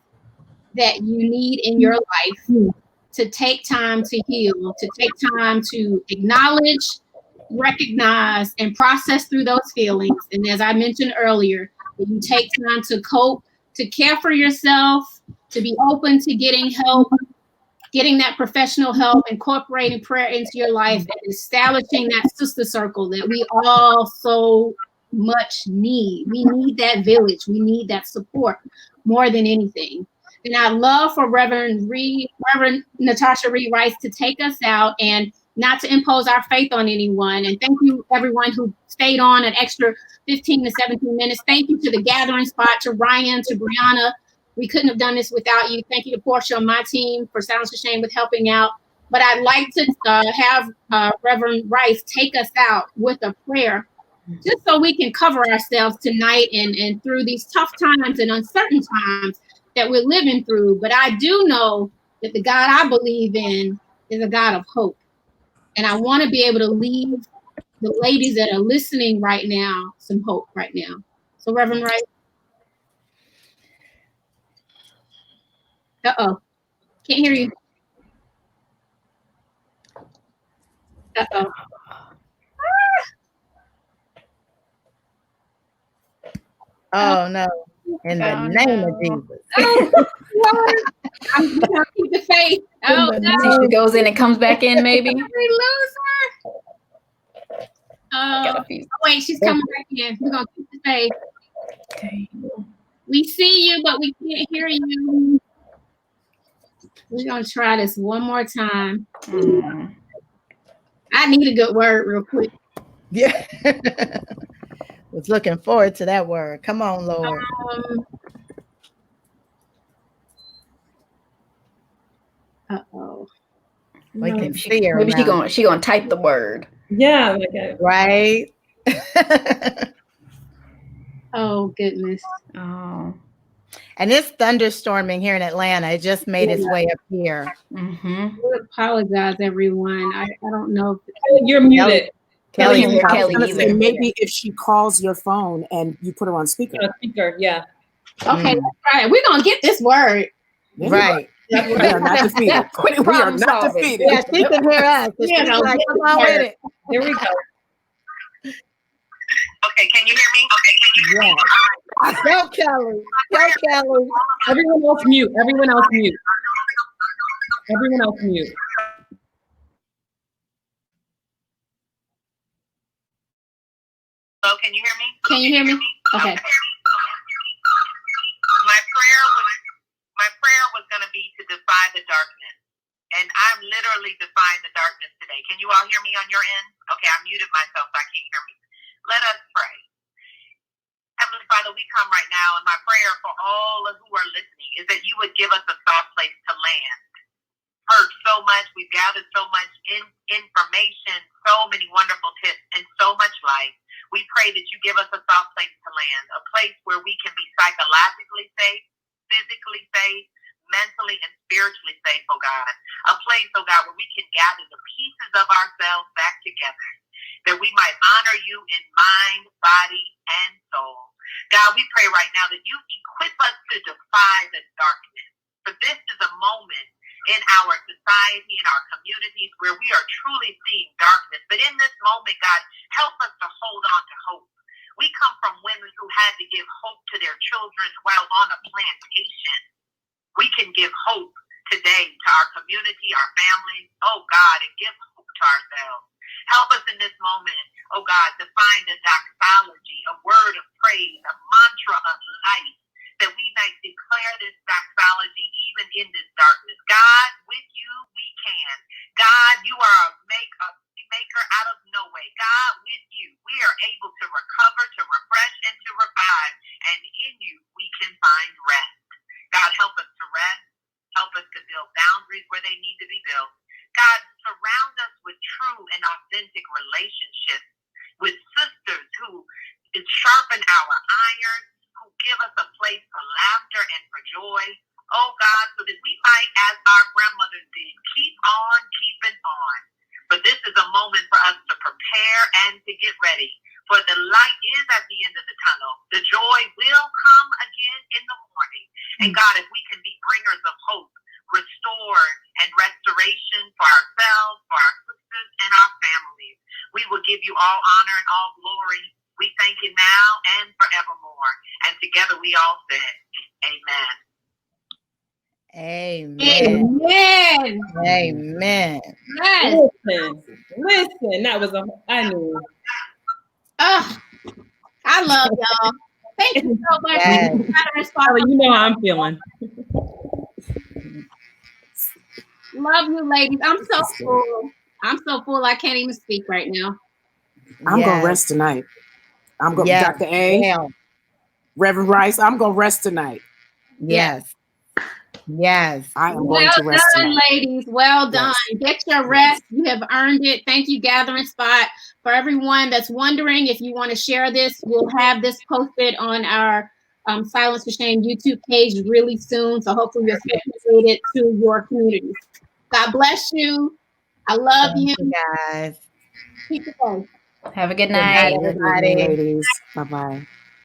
that you need in your life to take time to heal, to take time to acknowledge, recognize, and process through those feelings. And as I mentioned earlier, that you take time to cope, to care for yourself, to be open to getting help, getting that professional help, incorporating prayer into your life, and establishing that sister circle that we all so much need. We need that village. We need that support more than anything. And I'd love for Reverend Natasha Reed Rice to take us out and not to impose our faith on anyone. And thank you, everyone who stayed on an extra 15 to 17 minutes. Thank you to the Gathering Spot, to Ryan, to Brianna. We couldn't have done this without you. Thank you to Portia on my team for Silence the Shame with helping out. But I'd like to have Reverend Rice take us out with a prayer, just so we can cover ourselves tonight and through these tough times and uncertain times that we're living through. But I do know that the God I believe in is a God of hope. And I want to be able to leave the ladies that are listening right now some hope right now. So Reverend Rice. Uh-oh. Can't hear you. Uh-oh. Oh, no. In the name of Jesus. I'm going to keep the faith. Oh, no. She goes in and comes back in, maybe. We lose her. Oh, wait, she's coming back in. We're going to keep the faith. Okay. We see you, but we can't hear you. We're going to try this one more time. I need a good word real quick. Yeah. Was looking forward to that word. Come on, Lord. Uh-oh. We can see her. Maybe she gonna type the word. Yeah. Right. Oh, goodness. Oh. And it's thunderstorming here in Atlanta. It just made its way up here. I apologize, everyone. I don't know. You're muted. Kelly and maybe if she calls your phone and you put her on speaker. Yeah. Okay, all right. We're gonna get this word. Right. We are not defeated. We are not defeated. Yeah, she can hear us. She's like, come on with it. Here we go. Okay, can you hear me? Okay, can you hear me? Yes. Go, Kelly. Go, Kelly. Everyone else mute. Everyone else mute. Everyone else mute. Hello, can you hear me? Can you hear me? Okay. My prayer was going to be to defy the darkness. And I'm literally defying the darkness today. Can you all hear me on your end? Okay, I muted myself, so I can't hear me. Let us pray. Heavenly Father, we come right now, and my prayer for all who are listening is that you would give us a soft place to land. Heard so much, we've gathered so much information, so many wonderful tips, and so much life. We pray that you give us a soft place to land, a place where we can be psychologically safe, physically safe, mentally and spiritually safe, oh God. A place, oh God, where we can gather the pieces of ourselves back together, that we might honor you in mind, body, and soul. God, we pray right now that you equip us to defy the darkness. For this is a moment in our society, in our communities, where we are truly seeing darkness. But in this moment, God, help us to hold on to hope. We come from women who had to give hope to their children while on a plantation. We can give hope today to our community, our families, oh God, and give hope to ourselves. Help us in this moment, oh God, to find a doxology, a word of praise, a mantra of life, that we might declare this doxology even in this darkness. God, with you we can. God, you are a maker out of no way. God, with you we are able to recover, to refresh, and to revive. And in you we can find rest. God, help us to rest. Help us to build boundaries where they need to be built. God, surround us with true and authentic relationships, with sisters who sharpen our iron, who give us a place for laughter and for joy. Oh God, so that we might, as our grandmothers did, keep on keeping on. But this is a moment for us to prepare and to get ready. For the light is at the end of the tunnel. The joy will come again in the morning. And God, if we can be bringers of hope, restore and restoration for ourselves, for our sisters, and our families, we will give you all honor and all glory. We thank you now and forevermore. And together we all say, amen. Amen. Amen. Amen. Yes. Listen, that was I knew. I love y'all. Thank you so much. Yes. You know how I'm feeling. Love you, ladies. I'm so full. I'm so full. I can't even speak right now. I'm going to rest tonight. I'm going, yes. Dr. A, Damn. Reverend Rice, I'm going to rest tonight. Yes. Yes. I am going to rest done, tonight. ladies. Well done. Get your rest. You have earned it. Thank you, Gathering Spot. For everyone that's wondering, if you want to share this, we'll have this posted on our Silence for Shame YouTube page really soon. So hopefully you'll circulate it to your communities. God bless you. I love you. Guys. Keep it going. Have a good Good night, night. everybody. Ladies. Bye-bye.